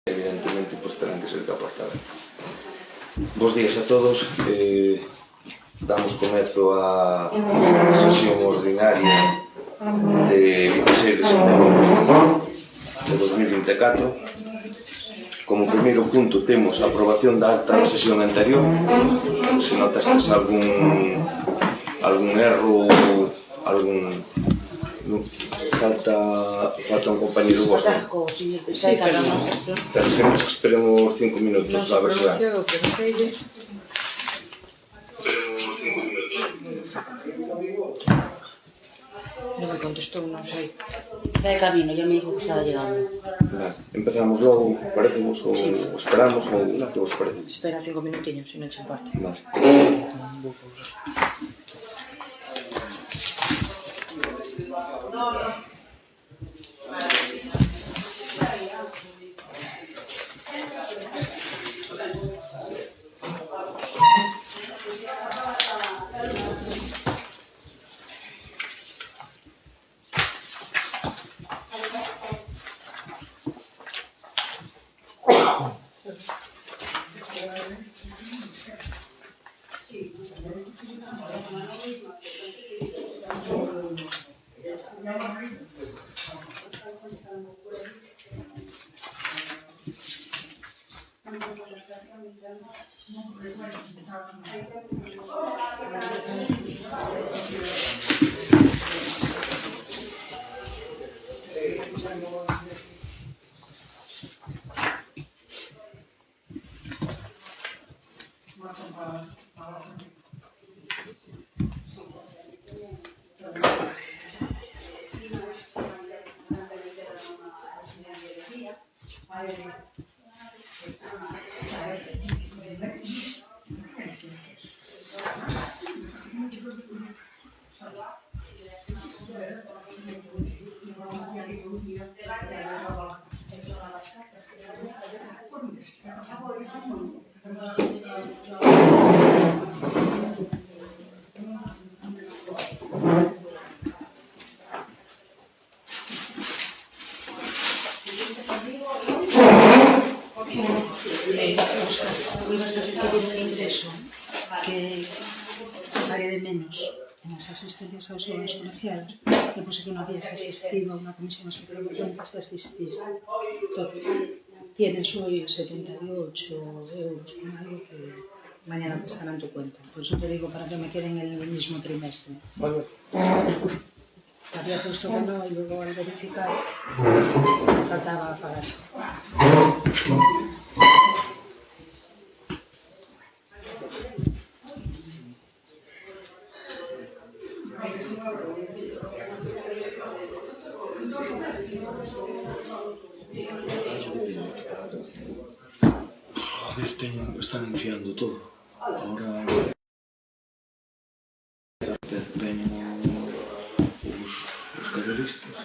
evidentemente pues terán que ser capaz tamén. Bos días a todos. Damos comezo á sesión ordinaria de 26 de setembro de 2024. Como primeiro punto temos a aprobación da acta da sesión anterior. Se notastes algún erro, falta un compañero vosso. Sí, pero non. Queremos que esperemos 5 minutos a ver se dá. Non me contestou, non sei. Está de camino, ya me dijo que estaba llegando. Vale, empezamos logo, parecemos, ou esperamos, ou que vos parece? Espera 5 minutinhos, se non te importa. Vale. Ibas a recibir un ingreso que pague de menos en as asistencias aos órganos colegiados, que pose que non habías asistido a unha comisión especial de cuentas e asististe. Tienes hoy 78 euros con algo que mañana te estará en tu cuenta. Por eso te digo para que me queden en el mismo trimestre. Vale. Había puesto que no y luego al verificar faltaba pagar. A ver, están enfiando todo. Ahora veñen os cabelistas,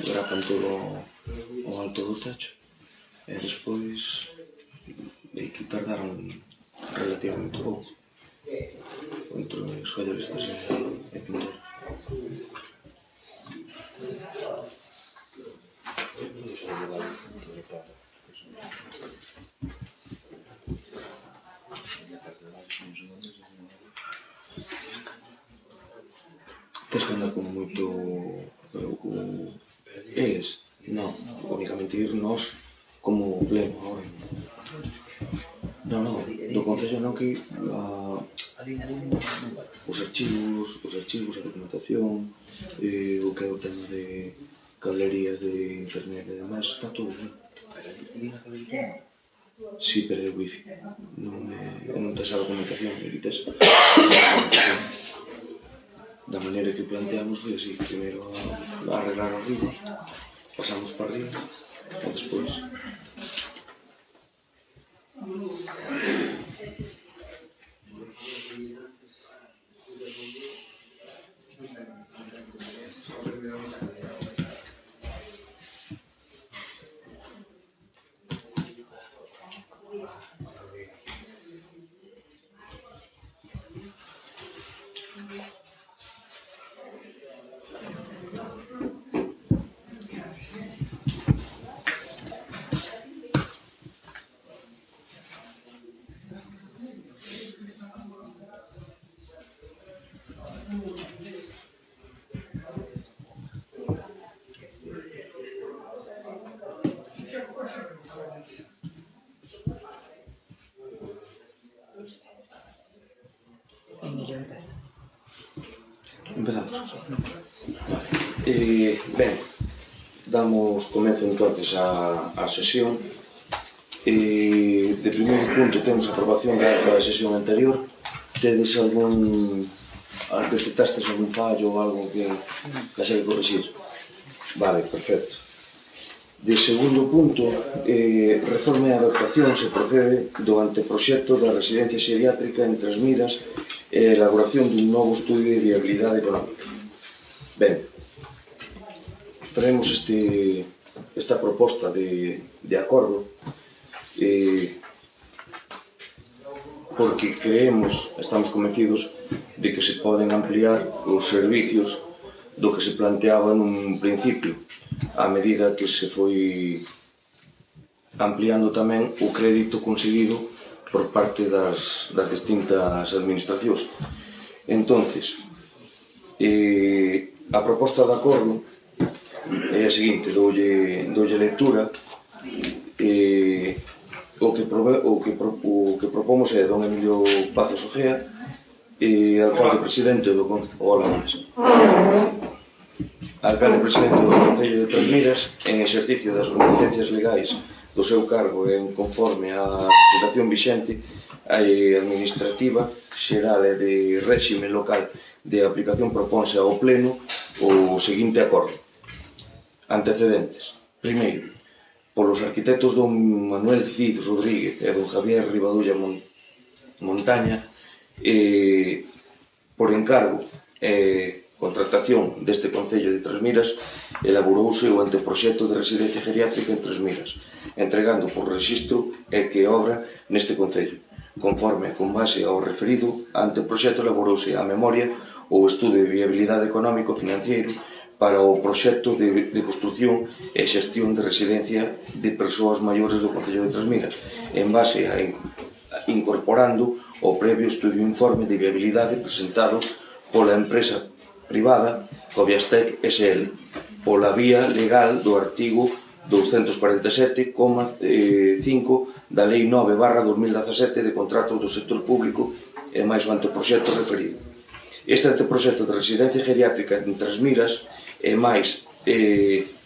grapan todo o alto do techo e despois hai que tardar relativamente pouco entre os cabelistas e pintores. Tens que andar como moito eles, non, únicamente ir nós como pleno agora. Non, do Concello non que os archivos, a documentación, o que é o tema de cablería de internet e demais, está todo ben. Si, pero é wifi, non tes a documentación, e tes a documentación. Da maneira que planteamos foi así, primeiro a arreglar arriba, pasamos para arriba e despois. Ben, damos comezo entonces a sesión. De primeiro punto temos a aprobación da acta da sesión anterior. Tedes algún... detectastes algún fallo ou algo que se que corrixir? Vale, perfecto. De segundo punto, reforma e adaptación se procede do anteproxecto da residencia xeriátrica en Trasmiras e elaboración dun novo estudio de viabilidade económica. Ben, traemos esta proposta de acordo porque creemos, estamos convencidos de que se poden ampliar os servicios do que se planteaba nun principio, a medida que se foi ampliando tamén o crédito conseguido por parte das distintas administracións. Entonces, a proposta de acordo é a seguinte, doulle lectura. O que propomos é don Emilio Pazos Ojea, alcalde presidente do alcalde presidente do Concello de Trasmiras, en exercicio das competencias legais do seu cargo en conforme á legislación vixente administrativa xeral e de réxime local de aplicación, proponse ao pleno o seguinte acordo. Antecedentes. Primeiro, polos arquitectos don Manuel Cid Rodríguez e don Javier Rivadulla Montaña, por encargo e contratación deste Concello de Trasmiras, elaborouse o anteproxecto de residencia geriátrica en Trasmiras, entregando por rexistro e que obra neste Concello. Conforme con base ao referido anteproxecto, elaborouse a memoria ou estudo de viabilidade económico-financiero para o proxecto de construción e xestión de residencia de persoas maiores do Concello de Trasmiras, en base a incorporando o previo estudio informe de viabilidade presentado pola empresa privada Coviastec SL, pola vía legal do artigo 247,5 da Lei 9/2017 de contratos do sector público e máis o anteproxecto referido. Este anteproxecto de residencia geriátrica en Trasmiras e máis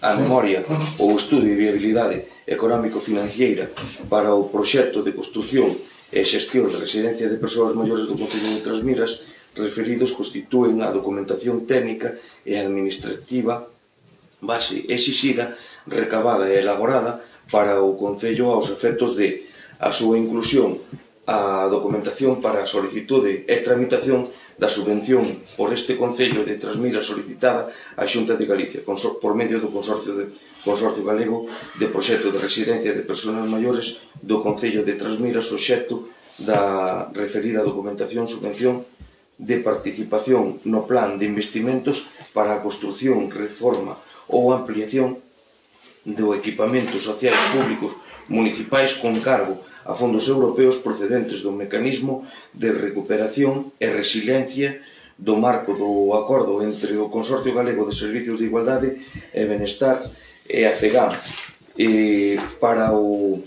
a memoria ou estudio de viabilidade económico-financiera para o proxecto de construción e xestión de residencia de persoas maiores do Concello de Trasmiras referidos constitúen a documentación técnica e administrativa base exixida, recabada e elaborada para o Concello aos efectos de a súa inclusión a documentación para a solicitude e tramitación da subvención por este Concello de Trasmiras solicitada á Xunta de Galicia por medio do Consorcio Galego de Proxecto de Residencia de Persoas Maiores do Concello de Trasmiras, obxecto da referida documentación subvención de participación no plan de investimentos para a construción, reforma ou ampliación do equipamentos sociais públicos municipais con cargo a fondos europeos procedentes do mecanismo de recuperación e resiliencia do marco do acordo entre o Consorcio Galego de Servicios de Igualdade e Benestar e a CEGAM para o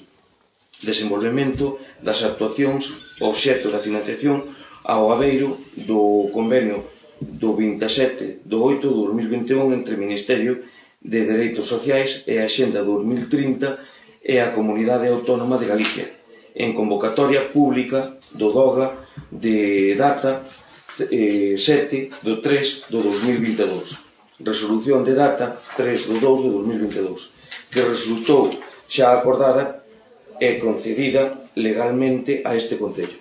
desenvolvemento das actuacións obxecto da financiación ao abeiro do convenio do 27/8/2021 entre o Ministerio de Dereitos Sociais e a Axenda 2030 e a Comunidade Autónoma de Galicia, en convocatoria pública do DOGA de data 7/3/2022, resolución de data 3/2/2022, que resultou xa acordada e concedida legalmente a este Concello.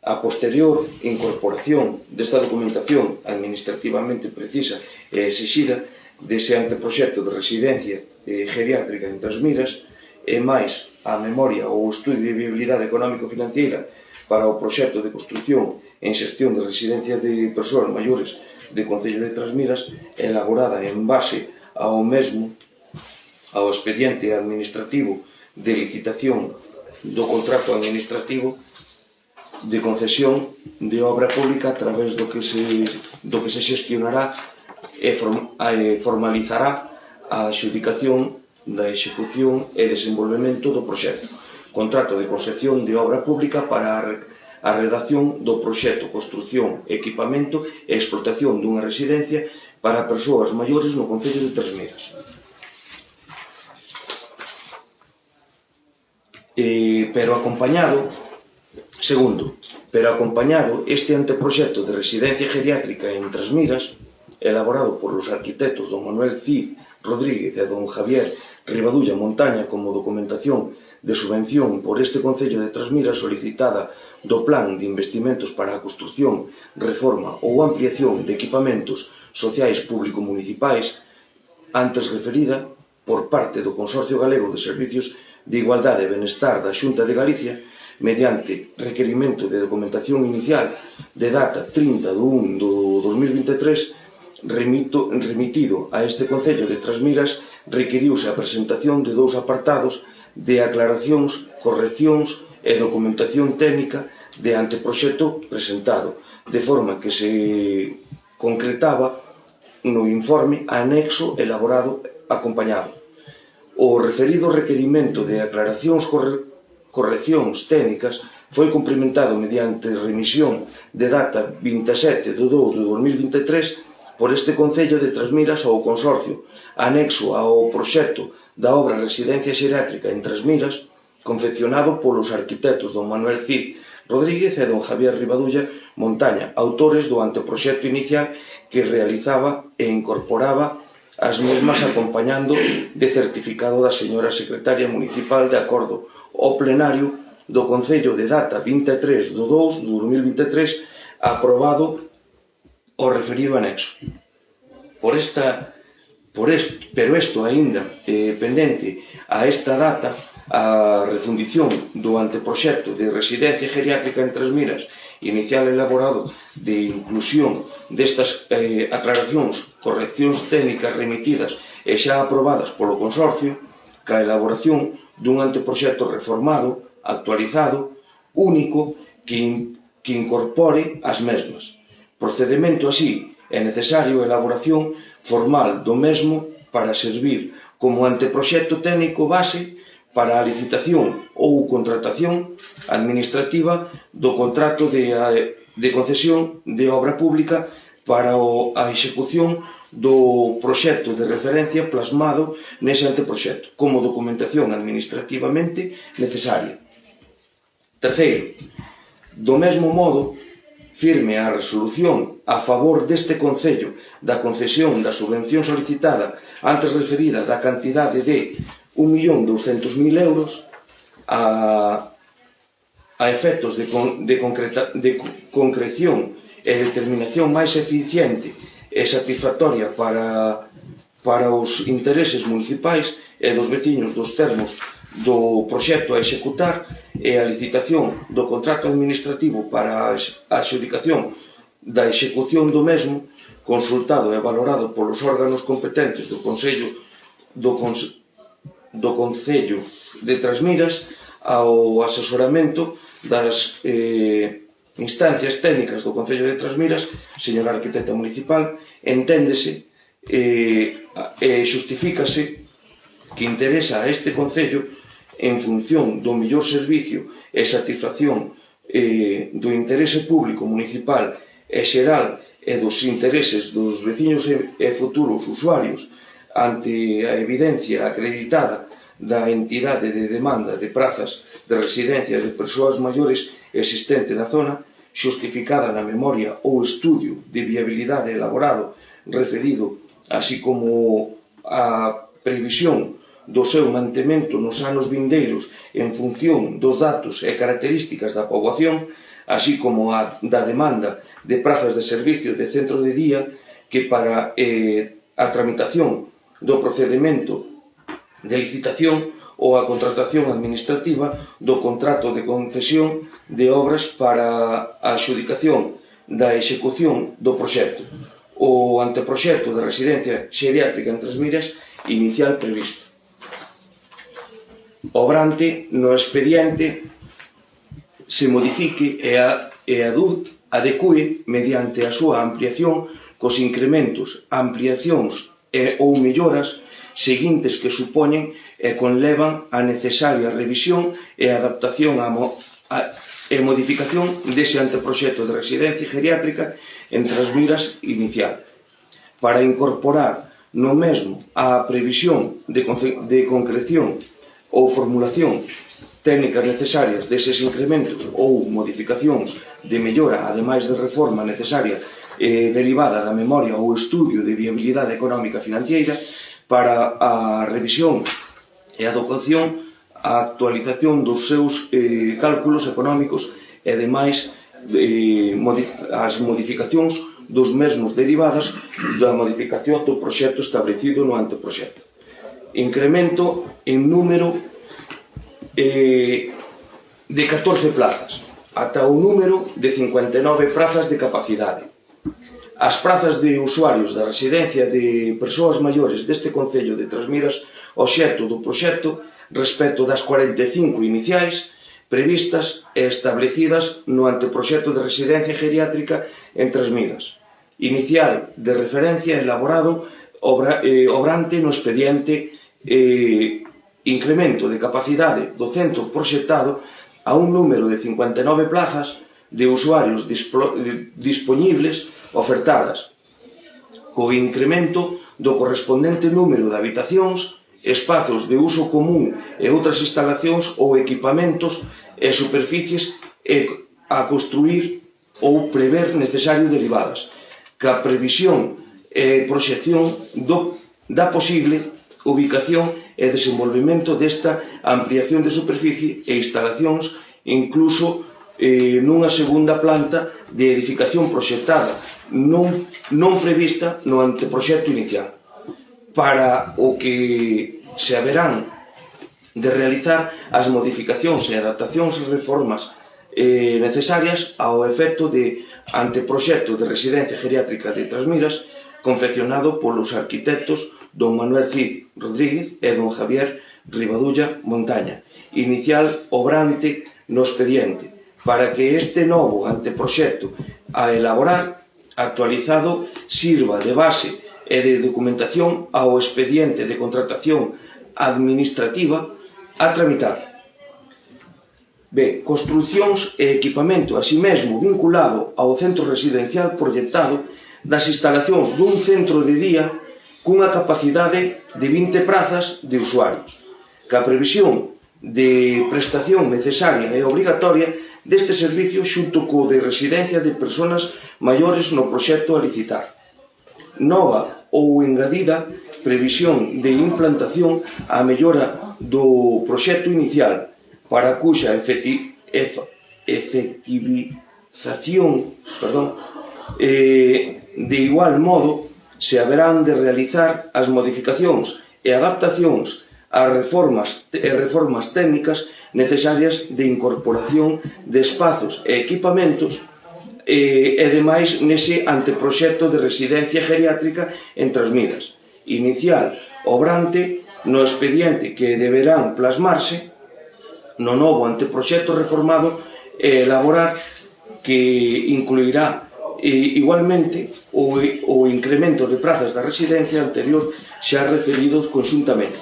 A posterior incorporación desta documentación administrativamente precisa e exixida dese anteproxecto de residencia geriátrica en Trasmiras e máis a memoria ou estudio de viabilidade económico-financiera para o proxecto de construción en xestión de residencia de persoas maiores do Concello de Trasmiras, elaborada en base ao mesmo ao expediente administrativo de licitación do contrato administrativo de concesión de obra pública a través do que se xestionará e formalizará a adxudicación da execución e desenvolvemento do proxecto. Contrato de concesión de obra pública para a redacción do proxecto, construción, equipamento e explotación dunha residencia para persoas maiores no concello de Trasmiras. Pero acompañado este anteproxecto de residencia geriátrica en Trasmiras, elaborado por los arquitectos don Manuel Cid Rodríguez e don Javier Rivadulla Montaña como documentación de subvención por este concello de Trasmiras solicitada do Plan de Investimentos para a Construción, Reforma ou Ampliación de Equipamentos Sociais Público-Municipais, antes referida por parte do Consorcio Galego de Servicios de Igualdade e Benestar da Xunta de Galicia, mediante requerimento de documentación inicial de data 30/1/2023, remitido a este Concello de Trasmiras, requiriuse a presentación de 2 apartados de aclaracións, correccións e documentación técnica de anteproxecto presentado, de forma que se concretaba no informe anexo elaborado acompañado. O referido requerimento de aclaracións, correccións técnicas foi cumprimentado mediante remisión de data 27/2/2023 por este Concello de Trasmiras ao Consorcio, anexo ao proxecto da obra Residencia Xeriátrica en Trasmiras, confeccionado polos arquitectos don Manuel Cid Rodríguez e don Javier Rivadulla Montaña, autores do anteproxecto inicial que realizaba e incorporaba as mesmas acompañando de certificado da señora secretaria municipal de acordo ao plenario do Concello de data 23/2/2023 aprobado o referido anexo. Pero isto aínda pendente a esta data, a refundición do anteproxecto de residencia geriátrica en Trasmiras, inicial elaborado de inclusión destas aclaracións, correccións técnicas remitidas e xa aprobadas polo Consorcio, ca elaboración dun anteproxecto reformado, actualizado, único, que incorpore as mesmas. Procedemento así, é necesario a elaboración formal do mesmo para servir como anteproxecto técnico base para a licitación ou contratación administrativa do contrato de concesión de obra pública para a execución do proxecto de referencia plasmado nese anteproxecto, como documentación administrativamente necesaria. Terceiro, do mesmo modo, firme a resolución a favor deste Concello da concesión da subvención solicitada antes referida da cantidade de 1.200.000 euros a efectos de concreción e determinación máis eficiente e satisfactoria para os intereses municipais e dos veciños dos termos do proxecto a executar e a licitación do contrato administrativo para a adxudicación da execución do mesmo, consultado e valorado polos órganos competentes do Concello de Trasmiras ao asesoramento das instancias técnicas do Concello de Trasmiras, señora arquitecta municipal, enténdese e xustifícase que interesa a este Concello en función do mellor servicio e satisfacción do interese público municipal e xeral e dos intereses dos veciños e futuros usuarios ante a evidencia acreditada da entidade de demanda de prazas de residencia de persoas maiores existente na zona, xustificada na memoria ou estudio de viabilidade elaborado referido, así como a previsión do seu mantemento nos anos vindeiros en función dos datos e características da poboación, así como a da demanda de prazas de servicio de centro de día que para a tramitación do procedemento de licitación ou a contratación administrativa do contrato de concesión de obras para a adxudicación da execución do proxecto, o anteproxecto de residencia xeriátrica en Trasmiras inicial previsto. Obrante no expediente se modifique e adecue mediante a súa ampliación cos incrementos, ampliacións ou melloras seguintes que supoñen e conlevan a necesaria revisión e adaptación e modificación dese anteproxecto de residencia geriátrica en Trasmiras inicial, para incorporar no mesmo a previsión de concreción ou formulación técnicas necesarias deses incrementos ou modificacións de mellora, ademais de reforma necesaria derivada da memoria ou estudio de viabilidade económica financiera, para a revisión e adecuación a actualización dos seus cálculos económicos e demais as modificacións dos mesmos derivadas da modificación do proxecto establecido no anteproxecto. Incremento en número de 14 plazas, ata o número de 59 prazas de capacidade. As prazas de usuarios da residencia de persoas maiores deste Concello de Trasmiras, obxecto do proxecto, respecto das 45 iniciais previstas e establecidas no anteproxecto de residencia geriátrica en Trasmiras. Inicial de referencia elaborado obrante no expediente incremento de capacidade do centro proxectado a un número de 59 plazas de usuarios dispoñibles ofertadas, co incremento do correspondente número de habitacións, espazos de uso común e outras instalacións ou equipamentos e superficies a construir ou prever necesario derivadas, ca previsión e proxección da posible ubicación e desenvolvemento desta ampliación de superficie e instalacións, incluso nunha segunda planta de edificación proxectada non prevista no anteproxecto inicial, para o que se haberán de realizar as modificacións e adaptacións e reformas necesarias ao efecto de anteproxecto de residencia geriátrica de Trasmiras, confeccionado polos arquitectos don Manuel Cid Rodríguez e don Javier Rivadulla Montaña, inicial obrante no expediente, para que este novo anteproxecto a elaborar, actualizado, sirva de base e de documentación ao expediente de contratación administrativa a tramitar. B. Construcións e equipamento, así mesmo vinculado ao centro residencial proxectado das instalacións dun centro de día cunha capacidade de 20 prazas de usuarios, ca previsión de prestación necesaria e obrigatoria deste servicio xunto co de residencia de persoas maiores no proxecto a licitar. Nova ou engadida previsión de implantación a mellora do proxecto inicial, para a cuxa efectivización de igual modo se haberán de realizar as modificacións e adaptacións ás reformas técnicas necesarias de incorporación de espazos e equipamentos e demais nese anteproxecto de residencia geriátrica en Trasmiras, inicial obrante no expediente que deberán plasmarse no novo anteproxecto reformado e elaborar, que incluirá igualmente o incremento de prazas da residencia anterior xa referidos conxuntamente.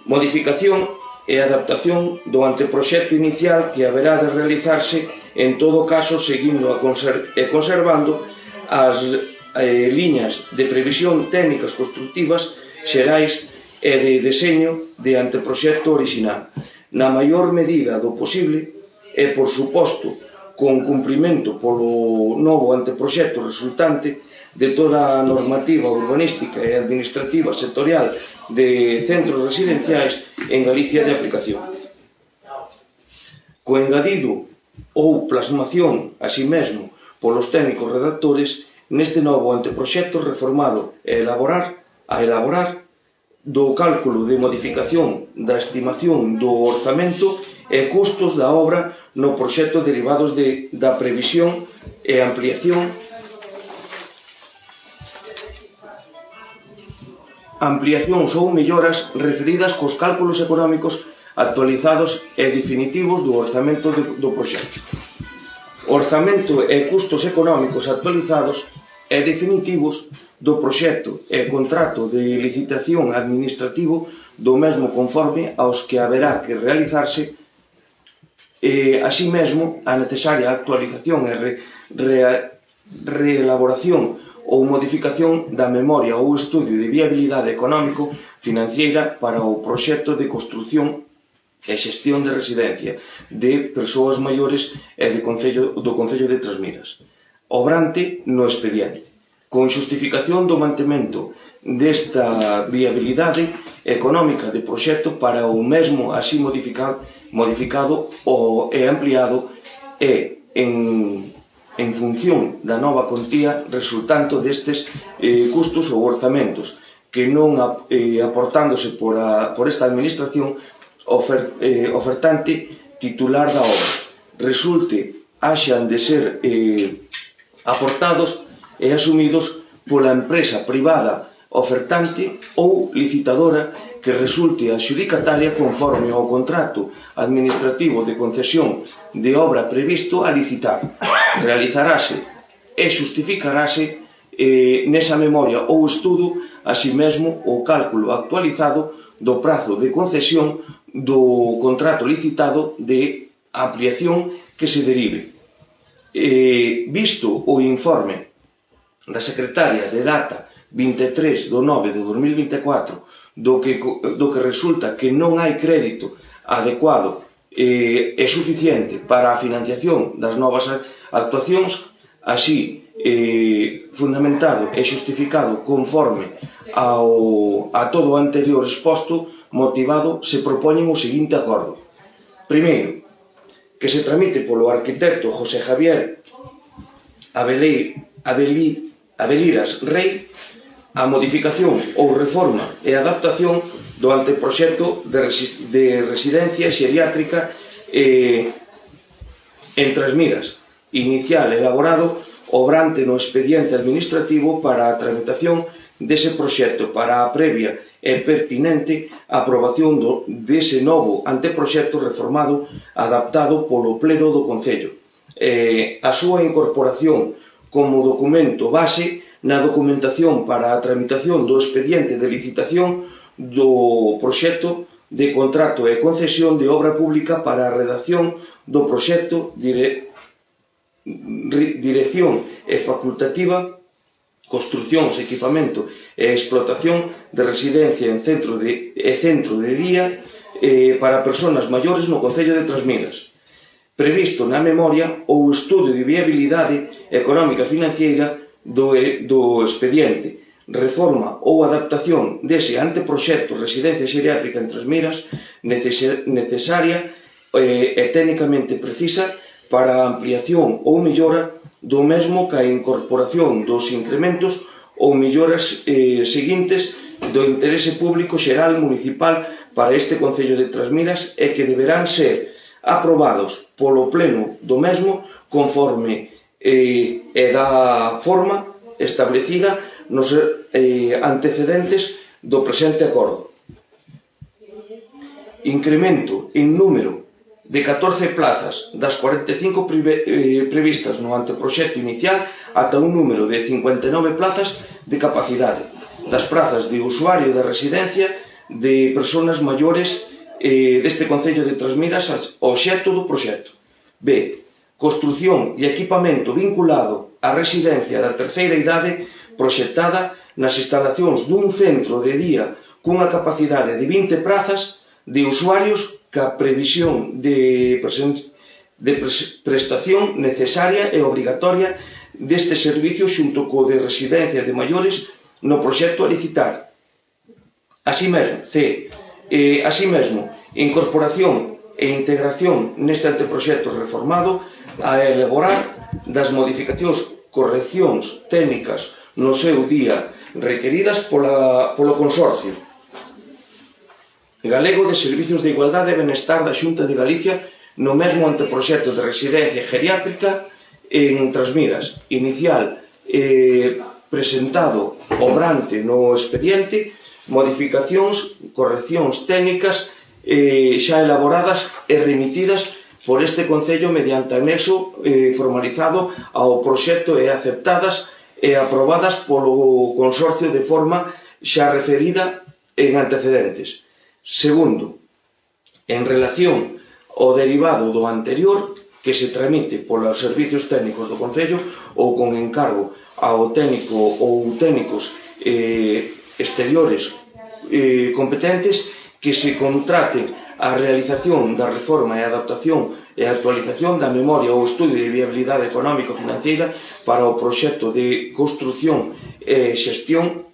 Modificación e adaptación do anteproxecto inicial que haberá de realizarse en todo caso seguindo e conservando as liñas de previsión técnicas constructivas xerais e de deseño de anteproxecto orixinal, na maior medida do posible e, por suposto, con cumprimento polo novo anteproxecto resultante de toda a normativa urbanística e administrativa sectorial de centros residenciais en Galicia de aplicación. Co engadido ou plasmación, así mesmo, polos técnicos redactores, neste novo anteproxecto reformado a elaborar do cálculo de modificación da estimación do orzamento e custos da obra no proxecto derivados da previsión e ampliacións ou melloras referidas cos cálculos económicos actualizados e definitivos do orzamento do proxecto. Orzamento e custos económicos actualizados e definitivos do proxecto e contrato de licitación administrativo do mesmo conforme aos que haberá que realizarse Así mesmo, a necesaria actualización e reelaboración ou modificación da memoria ou estudio de viabilidade económico-financiera para o proxecto de construción e xestión de residencia de persoas maiores e do Concello de Trasmiras, obrante no expediente, con xustificación do mantemento desta viabilidade económica de proxecto para o mesmo así modificado e ampliado e en función da nova contía resultante destes custos ou orzamentos que non aportándose por esta administración ofertante titular da obra resulte haxan de ser aportados e asumidos pola empresa privada ofertante ou licitadora que resulte adxudicataria conforme ao contrato administrativo de concesión de obra previsto a licitar. Realizarase e xustificarase nesa memoria ou estudo así mesmo o cálculo actualizado do prazo de concesión do contrato licitado de ampliación que se derive. Visto o informe da secretaria de data 23 de 9 de 2024 do que resulta que non hai crédito adecuado e suficiente para a financiación das novas actuacións, así fundamentado e xustificado conforme a todo o anterior exposto motivado, se propoñen o seguinte acordo. Primeiro, que se tramite polo arquitecto José Javier Abeliras Rey a modificación ou reforma e adaptación do anteproxecto de residencia xeriátrica en Trasmiras, inicial elaborado obrante no expediente administrativo para a tramitación dese proxecto para a previa e pertinente aprobación dese novo anteproxecto reformado adaptado polo Pleno do Concello. A súa incorporación como documento base na documentación para a tramitación do expediente de licitación do proxecto de contrato e concesión de obra pública para a redacción do proxecto, dirección e facultativa, construcións, equipamento e explotación de residencia en centro de día para persoas maiores no Concello de Trasmiras, previsto na memoria ou estudio de viabilidade económica financiera do expediente, reforma ou adaptación dese anteproxecto residencia xeriátrica en Trasmiras necesaria e técnicamente precisa para a ampliación ou mellora do mesmo ca incorporación dos incrementos ou melloras seguintes do interese público xeral municipal para este Concello de Trasmiras e que deberán ser aprobados polo Pleno do mesmo conforme e da forma establecida nos antecedentes do presente acordo. Incremento en número de 14 plazas das 45 previstas no anteproxecto inicial ata un número de 59 plazas de capacidade das prazas de usuario da residencia de persoas maiores deste Concello de Trasmiras obxecto do proxecto. B. Construción e equipamento vinculado á residencia da terceira idade proxectada nas instalacións dun centro de día cunha capacidade de 20 prazas de usuarios ca previsión de prestación necesaria e obrigatoria deste servicio xunto co de residencia de maiores no proxecto a licitar. Así mesmo, incorporación e integración neste anteproxecto reformado a elaborar das modificacións, correccións técnicas no seu día requeridas polo Consorcio Galego de Servicios de Igualdade e Benestar da Xunta de Galicia no mesmo anteproxecto de residencia geriátrica en Trasmiras, inicial presentado obrante no expediente, modificacións, correccións técnicas xa elaboradas e remitidas por este Concello mediante anexo formalizado ao proxecto e aceptadas e aprobadas polo Consorcio de forma xa referida en antecedentes. Segundo, en relación o derivado do anterior que se tramite polos servicios técnicos do Concello ou con encargo ao técnico ou técnicos exteriores competentes que se contraten a realización da reforma e adaptación e actualización da memoria ou estudio de viabilidade económico-financiera para o proxecto de construción e xestión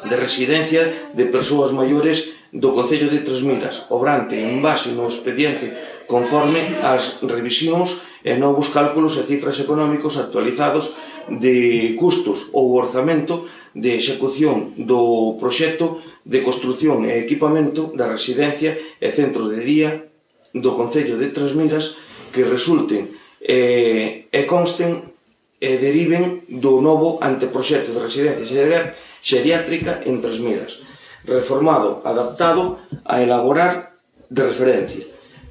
de residencia de persoas maiores do Concello de Trasmiras, obrante en base no expediente conforme ás revisións e novos cálculos e cifras económicos actualizados de custos ou orzamento de execución do proxecto de construción e equipamento da residencia e centro de día do Concello de Trasmiras que resulten e consten e deriven do novo anteproxecto de residencia xeriátrica en Trasmiras, reformado, adaptado a elaborar de referencia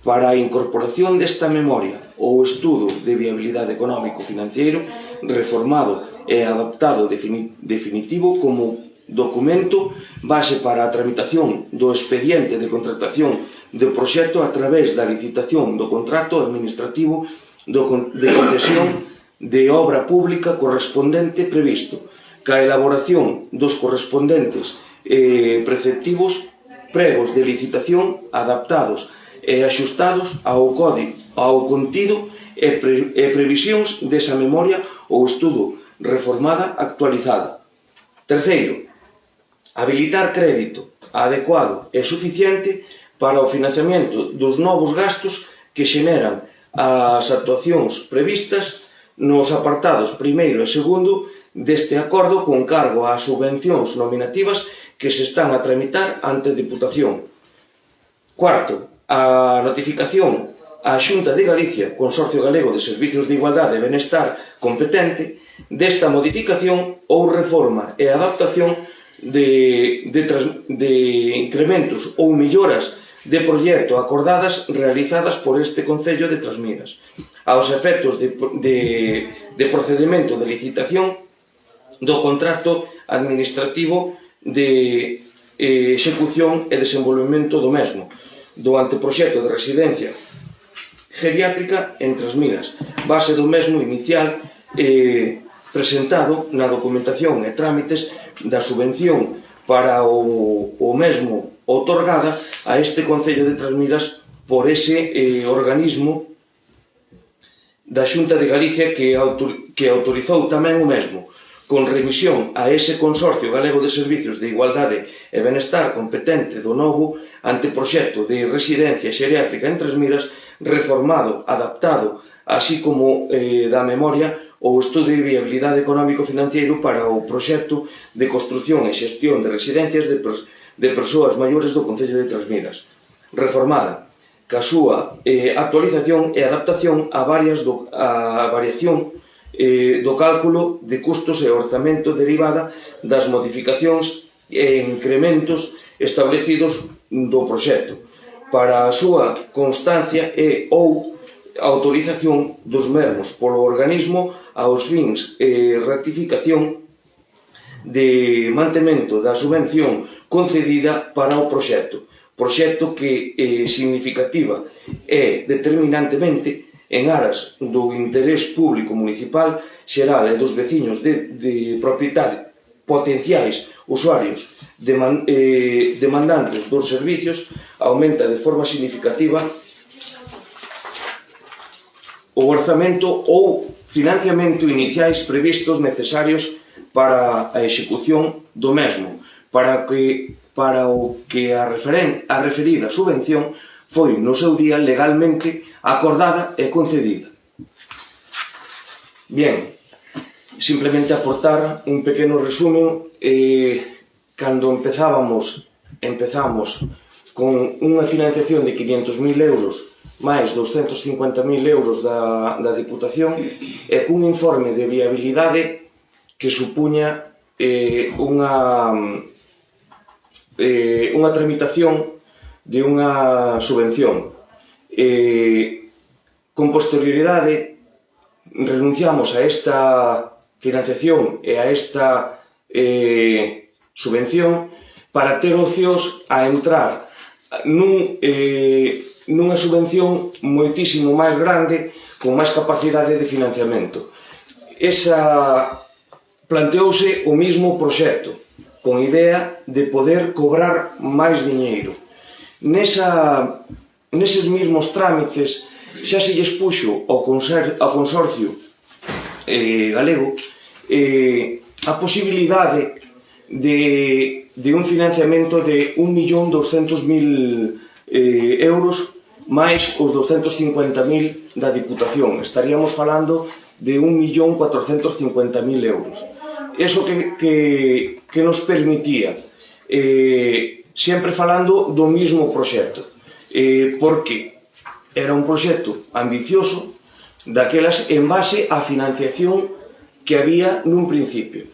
para a incorporación desta memoria ou estudo de viabilidade económico-financiero reformado e adaptado definitivo como documento base para a tramitación do expediente de contratación do proxecto a través da licitación do contrato administrativo de concesión de obra pública correspondente previsto, ca elaboración dos correspondentes preceptivos pregos de licitación adaptados e axustados ao contido e previsións desa memoria ou estudo reformada actualizada. Terceiro, habilitar crédito adecuado e suficiente para o financiamento dos novos gastos que xeneran as actuacións previstas nos apartados primeiro e segundo deste acordo con cargo ás subvencións nominativas que se están a tramitar ante a Diputación. Cuarto, a notificación á Xunta de Galicia, Consorcio Galego de Servicios de Igualdade e Benestar competente, desta modificación ou reforma e adaptación de incrementos ou melloras de proxecto acordadas realizadas por este Concello de Trasmiras, aos efectos de procedimento de licitación do contrato administrativo de execución e desenvolvemento do mesmo, do anteproxecto de residencia geriátrica en Trasmiras, base do mesmo inicial presentado na documentación e trámites da subvención para o mesmo outorgada a este Concello de Trasmiras por ese organismo da Xunta de Galicia que autorizou tamén o mesmo, con remisión a ese Consorcio Galego de Servicios de Igualdade e Benestar competente do novo anteproxecto de residencia xeriátrica en Trasmiras, reformado, adaptado, así como da memoria ou estudo de viabilidade económico-financiero para o proxecto de construción e xestión de residencias de persoas maiores do Concello de Trasmiras, reformada, ca súa actualización e adaptación a variación do cálculo de custos e orzamento derivada das modificacións e incrementos establecidos do proxecto, para a súa constancia e ou autorización dos mesmos polo organismo aos fins e ratificación de mantemento da subvención concedida para o proxecto que significativa e determinantemente en aras do interés público municipal xeral e dos veciños de propietarios potenciais usuarios demandantes dos servicios, aumenta de forma significativa o orzamento ou financiamento iniciais previstos necesarios para a execución do mesmo, para o que a referida subvención foi no seu día legalmente acordada e concedida. Bien, simplemente aportar un pequeno resumen. Cando empezamos con unha financiación de 500.000 euros máis 250.000 euros da Diputación e cun informe de viabilidade que supuña unha tramitación de unha subvención. Con posterioridade renunciamos a esta financiación e a esta subvención para ter ocios a entrar nunha subvención moitísimo máis grande, con máis capacidade de financiamento. Planteouse o mismo proxecto, con idea de poder cobrar máis diñeiro. Neses mesmos trámites xa se lles puxo ao consorcio galego a posibilidade de un financiamento de 1.200.000 euros máis os 250.000 da Diputación. Estaríamos falando de 1.450.000 euros. Eso que nos permitía, sempre falando do mismo proxecto, porque era un proxecto ambicioso daquelas en base á financiación que había nun principio.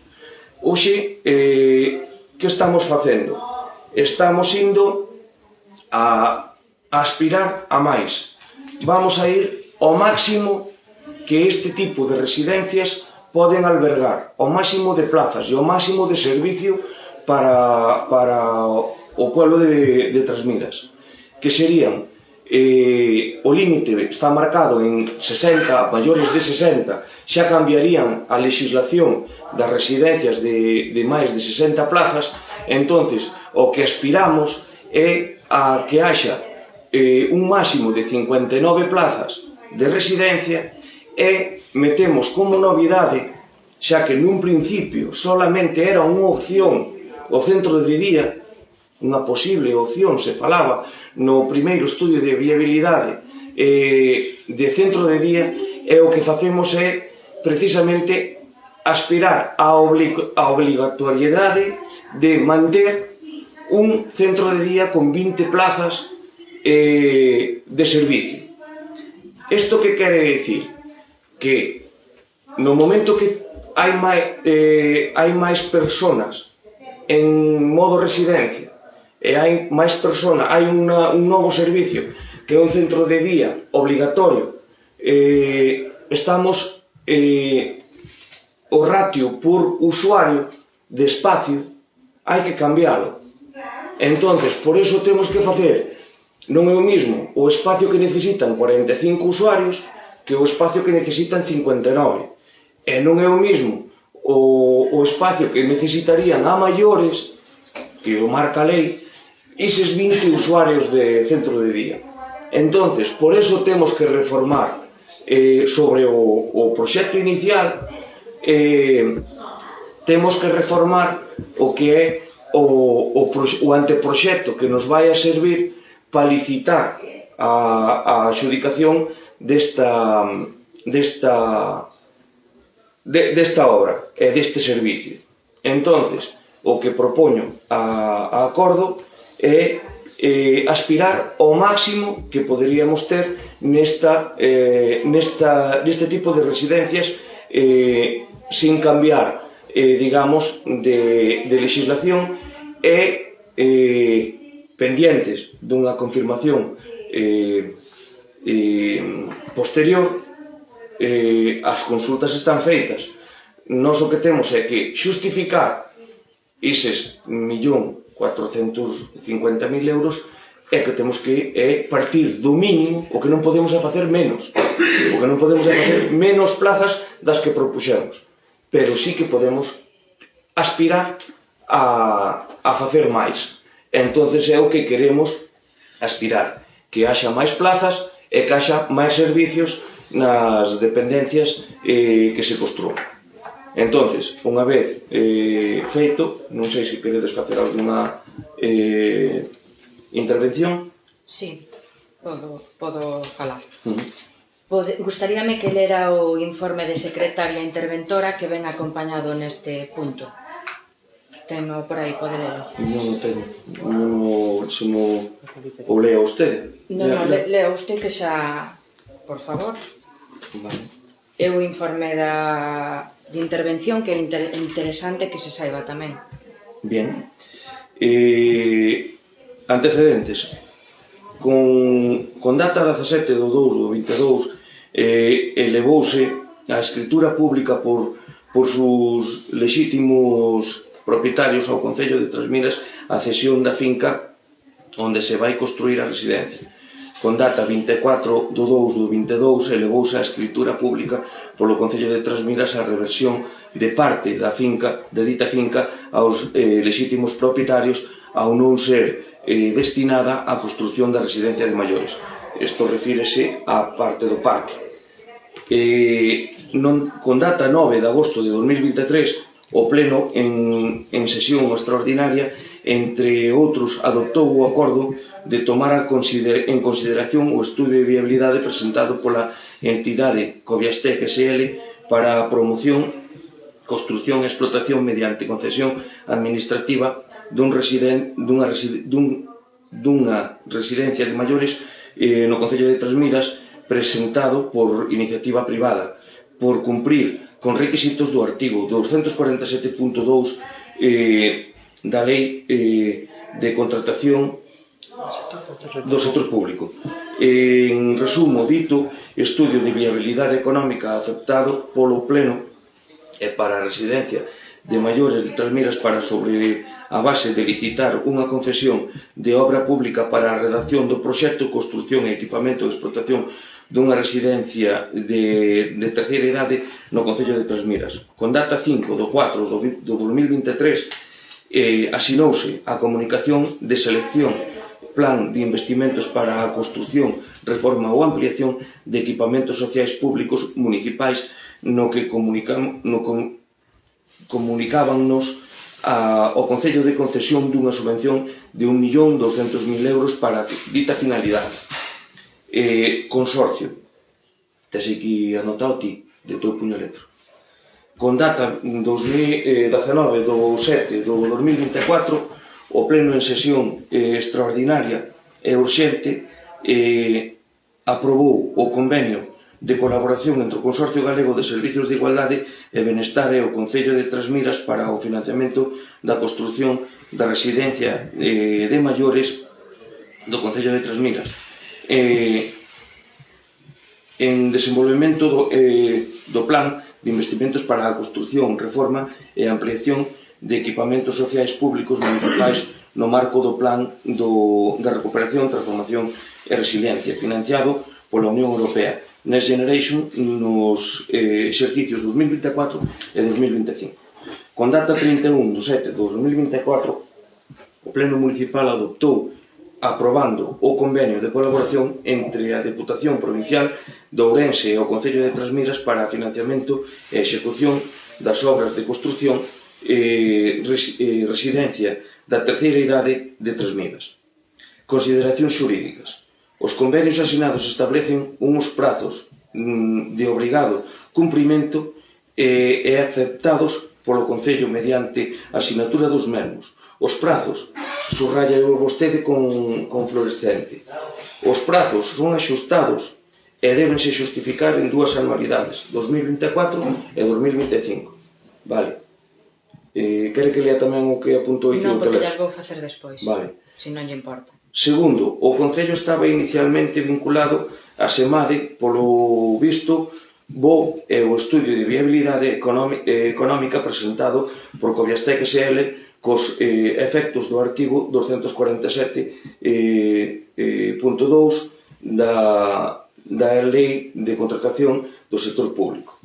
Hoxe, que estamos facendo? Estamos indo a aspirar a máis. Vamos a ir ao máximo que este tipo de residencias poden albergar, ao máximo de plazas e ao máximo de servicio para o pueblo de Trasmiras, que serían, o límite está marcado en 60, maiores de 60, xa cambiarían a legislación das residencias de máis de 60 plazas. Entonces, o que aspiramos é a que haxa un máximo de 59 plazas de residencia, e metemos como novidade, xa que nun principio solamente era unha opción o centro de día, unha posible opción, se falaba no primeiro estudio de viabilidade de centro de día, e o que facemos é precisamente aspirar á obligatoriedade de manter un centro de día con 20 plazas de servicio. Isto que quere dicir? Que no momento que hai máis personas en modo residencia e hai máis personas, hai un novo servicio que é un centro de día obligatorio, estamos o ratio por usuario de espacio hai que cambiálo. Entonces, por iso temos que facer, non é o mismo o espacio que necesitan 45 usuarios que o espacio que necesitan 59. E non é o mismo o espacio que necesitarían a maiores, que o marca a lei, eses 20 usuarios de centro de día. Entonces, por eso temos que reformar sobre o proxecto inicial, temos que reformar o que é o anteproxecto que nos vai a servir para licitar a adxudicación desta obra e deste servicio. Entonces, o que propoño a acordo é aspirar ao máximo que poderíamos ter neste tipo de residencias, sin cambiar, digamos, de legislación, e pendientes dunha confirmación posterior. As consultas están feitas. Nós o que temos é que xustificar eses 1.450.000 euros, é que temos que partir do mínimo. O que non podemos é facer menos. O que non podemos é facer menos plazas das que propuxemos. Pero sí que podemos aspirar a facer máis. Entonces é o que queremos aspirar, que haxa máis plazas e que haxa máis servicios nas dependencias que se construan. Entonces, unha vez feito, non sei se queredes facer alguna intervención. Sí, podo falar. Gustaríame que lera o informe de secretaria interventora que ven acompañado neste punto. Teno por aí, pode ler. Non o teño. O lea usted. Non, lea usted que xa... Por favor. Vale. É o informe de intervención, que é interesante que se saiba tamén. Bien. Antecedentes. Con data 17 do 2 do 22, elevouse a escritura pública por sus legítimos propietarios ao Concello de Trasmiras a cesión da finca onde se vai construir a residencia. con data 24 de 2 do 22, elevouse a escritura pública polo Concello de Trasmiras a reversión de parte da finca, de dita finca, aos lexítimos propietarios ao non ser destinada á construción da residencia de maiores. Isto refírese á parte do parque. Con data 9 de agosto de 2023, o Pleno, en sesión extraordinaria, entre outros, adoptou o acordo de tomar en consideración o estudio de viabilidade presentado pola entidade Coviastec SL para a promoción, construción e explotación mediante concesión administrativa dunha residencia de maiores no Concello de Trasmiras, presentado por iniciativa privada, por cumprir con requisitos do artigo 247.2 da Lei de Contratación do Sector Público. En resumo, dito estudio de viabilidade económica aceptado polo Pleno para a residencia de maiores de Trasmiras para sobre a base de licitar unha concesión de obra pública para a redacción do proxecto, construción e equipamento de explotación dunha residencia de terceira idade no Concello de Trasmiras. Con data 5 do 4 do 2023 asinouse a comunicación de selección plan de investimentos para a construción, reforma ou ampliación de equipamentos sociais públicos municipais no que comunicábannos ao Concello de concesión dunha subvención de 1.200.000 euros para dita finalidade. Consorcio, tes aquí anotado ti, de teu puño e letra. Con data 19 do 7 do 2024, o Pleno en sesión extraordinaria e urxente aprobou o convenio de colaboración entre o Consorcio Galego de Servicios de Igualdade e Benestar e o Concello de Trasmiras para o financiamento da construción da residencia de maiores do Concello de Trasmiras. En desenvolvemento do plan de investimentos para a construción, reforma e ampliación de equipamentos sociais públicos municipais no marco do plan da recuperación, transformación e resiliencia, financiado pola Unión Europea, Next Generation, nos exercicios 2024 e 2025. Con data 31 de 7 de 2024, o Pleno Municipal adoptou, aprobando o convenio de colaboración entre a Deputación Provincial de Ourense e o Concello de Trasmiras para a financiamento e execución das obras de construción e residencia da terceira idade de Trasmiras. Consideracións xurídicas. Os convenios asinados establecen uns prazos de obrigado cumprimento e aceptados polo Concello mediante a asinatura dos mesmos. Os prazos, subraya vostede con fluorescente. Os prazos son axustados e débense xustificar en dúas anualidades, 2024 e 2025. Vale. Quere que lea tamén o que apuntou aquí? Non, porque ya vou facer despois. Vale. Se non lle importa. Segundo, o Concello estaba inicialmente vinculado a SEMADE, polo visto, e o estudio de viabilidade económica presentado por Coviastec SL cos efectos do artigo 247.2 da Lei de Contratación do Sector Público.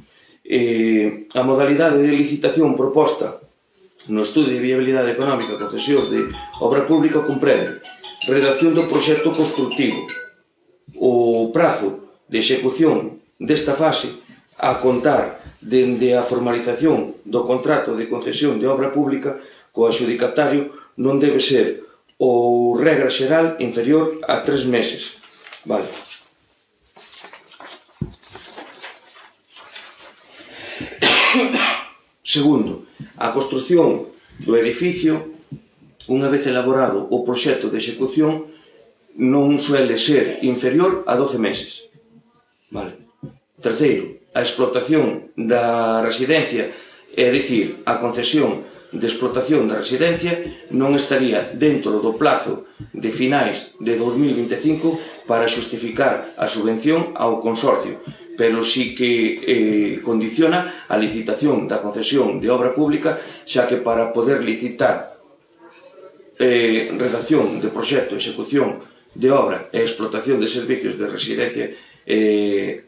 A modalidade de licitación proposta no estudio de viabilidade económica concesión de obra pública comprende redacción do proxecto constructivo, o prazo de execución desta fase a contar dende a formalización do contrato de concesión de obra pública co adxudicatario non debe ser, ou regra xeral, inferior a 3 meses. Vale. Segundo, a construción do edificio, unha vez elaborado o proxecto de execución, non suele ser inferior a 12 meses. Vale. Terceiro, a explotación da residencia, é dicir, a concesión de explotación da residencia non estaría dentro do plazo de finais de 2025 para xustificar a subvención ao consorcio, pero sí que condiciona a licitación da concesión de obra pública, xa que para poder licitar redacción de proxecto e execución de obra e explotación de servicios de residencia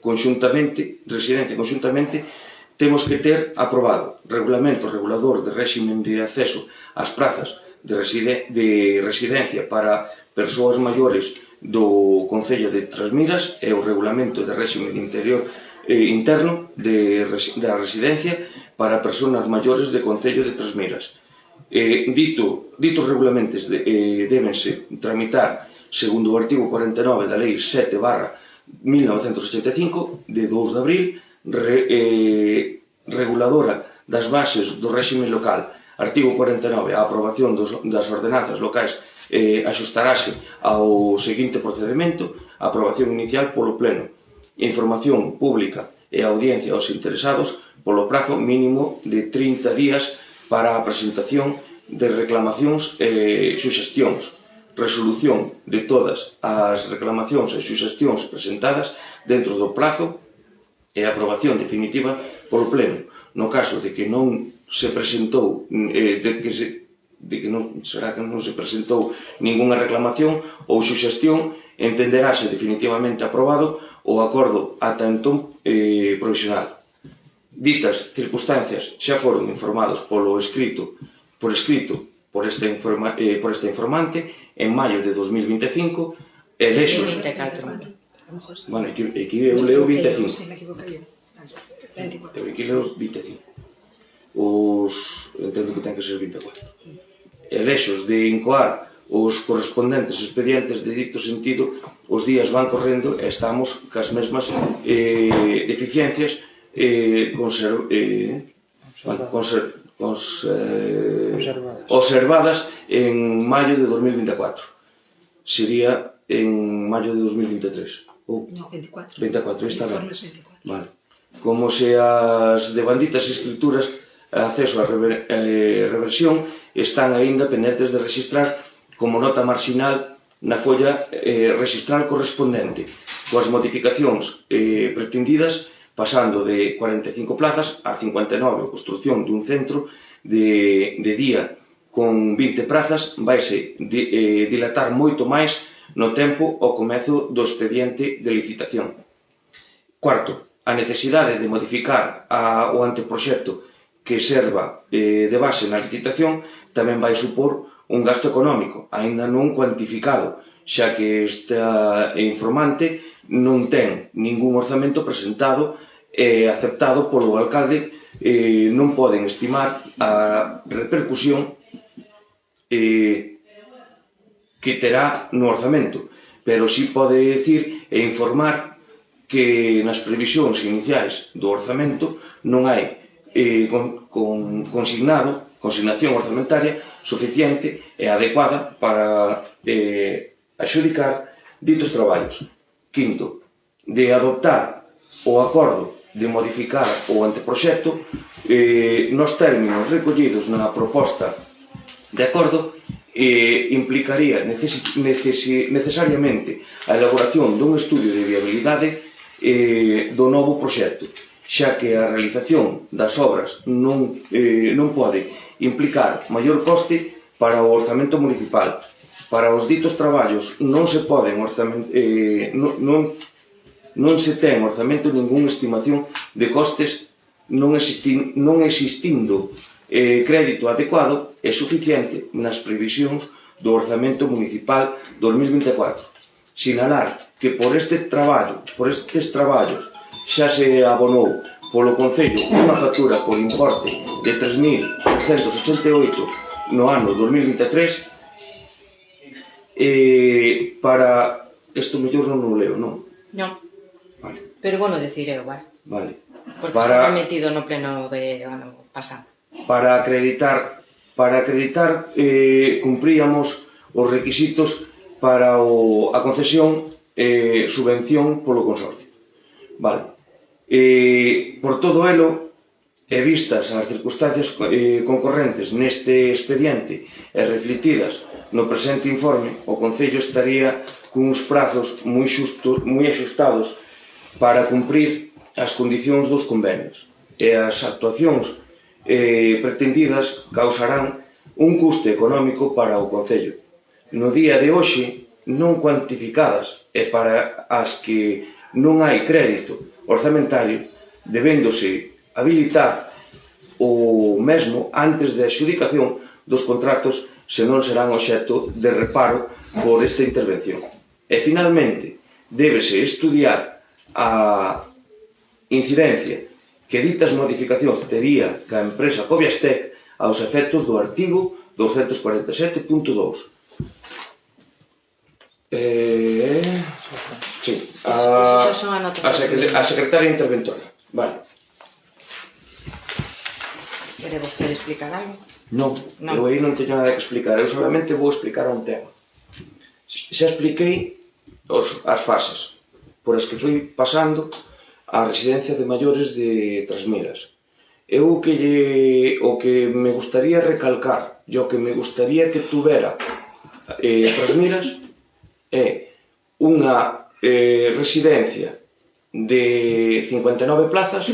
conxuntamente, temos que ter aprobado regulamento regulador de réximen de acceso ás prazas de residencia para persoas maiores do Concello de Trasmiras e o regulamento de réximen interno da residencia para persoas maiores do Concello de Trasmiras. Ditos regulamentos débense tramitar segundo o artigo 49 da Lei 7/1985 de 2 de abril, reguladora das bases do réximen local. Artigo 49. A aprobación das ordenanzas locais axustarase ao seguinte procedimento: aprobación inicial polo Pleno, información pública e audiencia aos interesados polo prazo mínimo de 30 días para a presentación de reclamacións e suxestións, resolución de todas as reclamacións e suxestións presentadas dentro do prazo e aprobación definitiva polo Pleno. No caso de que non se presentou non se presentou ningunha reclamación ou suxestión, entenderáse definitivamente aprobado o acordo ata entón provisional. Ditas circunstancias xa foron informados por escrito por esta informante en maio de 2025 e lexos... 24. Bueno, aquí eu leo 25. Aquí leo 25. Entendo que ten que ser 24. E lexos de incoar os correspondentes expedientes de dito sentido, os días van correndo e estamos cas mesmas deficiencias observadas en maio de 2024. Sería en maio de 2023. No, 24. 24, está ben. Informes 24. Vale. Como se as devanditas escrituras acceso a reversión están aínda pendentes de registrar como nota marxinal na folla registral correspondente, coas modificacións pretendidas pasando de 45 plazas a 59. A construción dun centro de día con 20 plazas vaise dilatar moito máis no tempo ao comezo do expediente de licitación. Cuarto, a necesidade de modificar o anteproxecto que serva de base na licitación tamén vai supor un gasto económico, aínda non cuantificado, xa que esta informante non ten ningún orzamento presentado e aceptado polo alcalde, non poden estimar a repercusión que terá no orzamento, pero si pode dicir e informar que nas previsións iniciais do orzamento non hai consignación orzamentaria suficiente e adecuada para adxudicar ditos traballos. Quinto, de adoptar o acordo de modificar o anteproxecto nos términos recollidos na proposta de acordo implicaría necesariamente a elaboración dun estudio de viabilidade do novo proxecto, xa que a realización das obras non pode implicar maior coste para o orzamento municipal. Para os ditos traballos non se ten orzamento ninguna estimación de costes, non existindo crédito adecuado e suficiente nas previsións do orzamento municipal 2024. Sinalar que por estes traballos xa se abonou polo Concello unha factura por importe de 3.388 no ano 2023 para... Isto mellor non o leo, non? Non. Vale. Pero bueno, decir eu, Vale. Porque estaba metido no pleno de ano pasado. Para acreditar cumpríamos os requisitos para a concesión subvención polo consorcio. Vale. Por todo elo, e vistas as circunstancias concorrentes neste expediente e refletidas no presente informe, o Concello estaría cuns prazos moi axustados para cumprir as condicións dos convenios, e as actuacións pretendidas causarán un custe económico para o Concello. No día de hoxe, non cuantificadas e para as que non hai crédito orzamentario, debéndose habilitar o mesmo antes da adxudicación dos contratos, senón serán obxecto de reparo por esta intervención. E, finalmente, débese estudiar a incidencia que ditas modificacións tería ca empresa Coviastec aos efectos do artigo 247.2. Sí, a secretaria interventora. Vale. Quere vostede explicar algo? Non, eu aí non teño nada que explicar, eu solamente vou explicar un tema. Xa expliquei as fases por as que fui pasando a residencia de maiores de Trasmiras. Eu o que me gustaría recalcar e o que me gustaría que tuvera Trasmiras é unha residencia de 59 plazas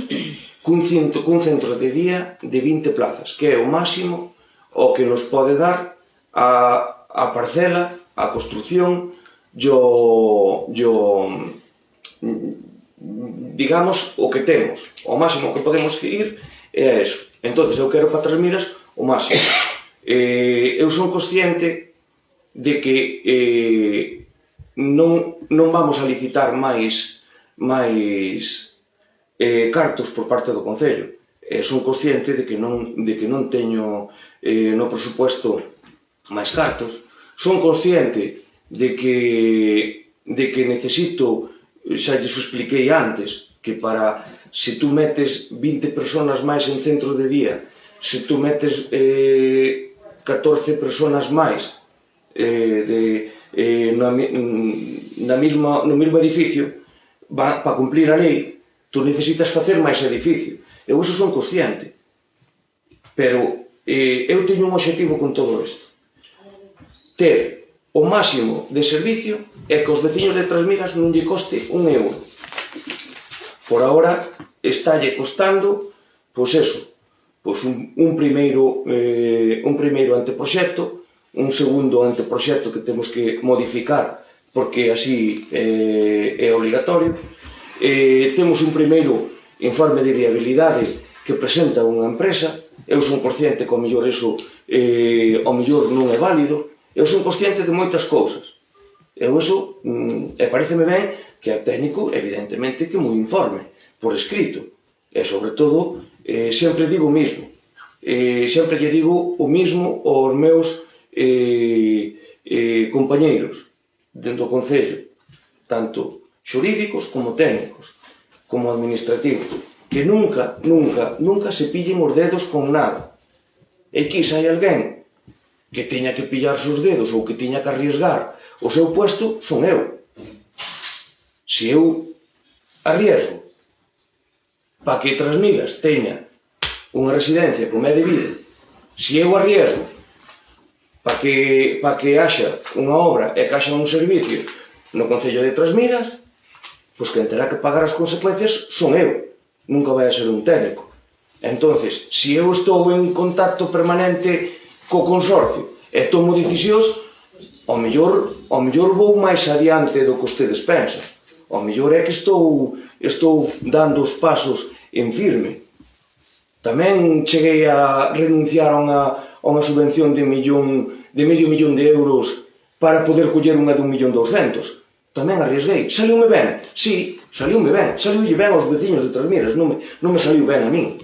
cun centro de día de 20 plazas, que é o máximo o que nos pode dar a parcela, a construción, digamos, o que temos. O máximo que podemos ir é eso. Entón, eu quero para Trasmiras o máximo. Eu son consciente de que non vamos a licitar máis cartos por parte do Concello. Son consciente de que non teño no presupuesto máis cartos. Son consciente de que necesito, xa lles expliquei antes, que se tú metes 20 personas máis en centro de día, se tú metes 14 personas máis no mesmo edificio, para cumplir a lei, tú necesitas facer máis edificio. Eu iso son consciente. Pero eu teño un obxectivo con todo isto. Ter o máximo de servicio e que os veciños de Trasmiras non lle coste un euro. Por agora estálle costando, pois eso, pois un primeiro anteproxecto, un segundo anteproxecto que temos que modificar porque así é obligatorio. Temos un primeiro informe de viabilidade que presenta unha empresa. Eu son consciente que ao mellor iso ao mellor non é válido. Eu son consciente de moitas cousas. Eu iso, pareceme ben que a técnico, evidentemente, que mo informe por escrito. E, sobre todo, sempre digo o mismo. Sempre lle digo o mismo aos meus compañeiros dentro do Concello, tanto xurídicos como técnicos, como administrativos, que nunca se pillen os dedos con nada. E que se hai alguén que teña que pillarse os dedos ou que teña que arriesgar o seu puesto, son eu. Se eu arriesgo para que Trasmiras teña unha residencia como é debida, se eu arriesgo para que haxa unha obra e que haxa un servicio no Concello de Trasmiras, pois quen terá que pagar as consecuencias son eu, nunca vai a ser un técnico. Entonces, se eu estou en contacto permanente co consorcio e tomo decisións, ao mellor vou máis adiante do que ustedes pensan. Ao mellor é que estou dando os pasos en firme. Tamén cheguei a renunciar a unha subvención de medio millón de euros para poder coller unha de 1.200.000. Tamén arriesguei. Saliume ben? Sí, saliume ben. Saliulle ben aos veciños de Trasmiras, non me saliu ben a min.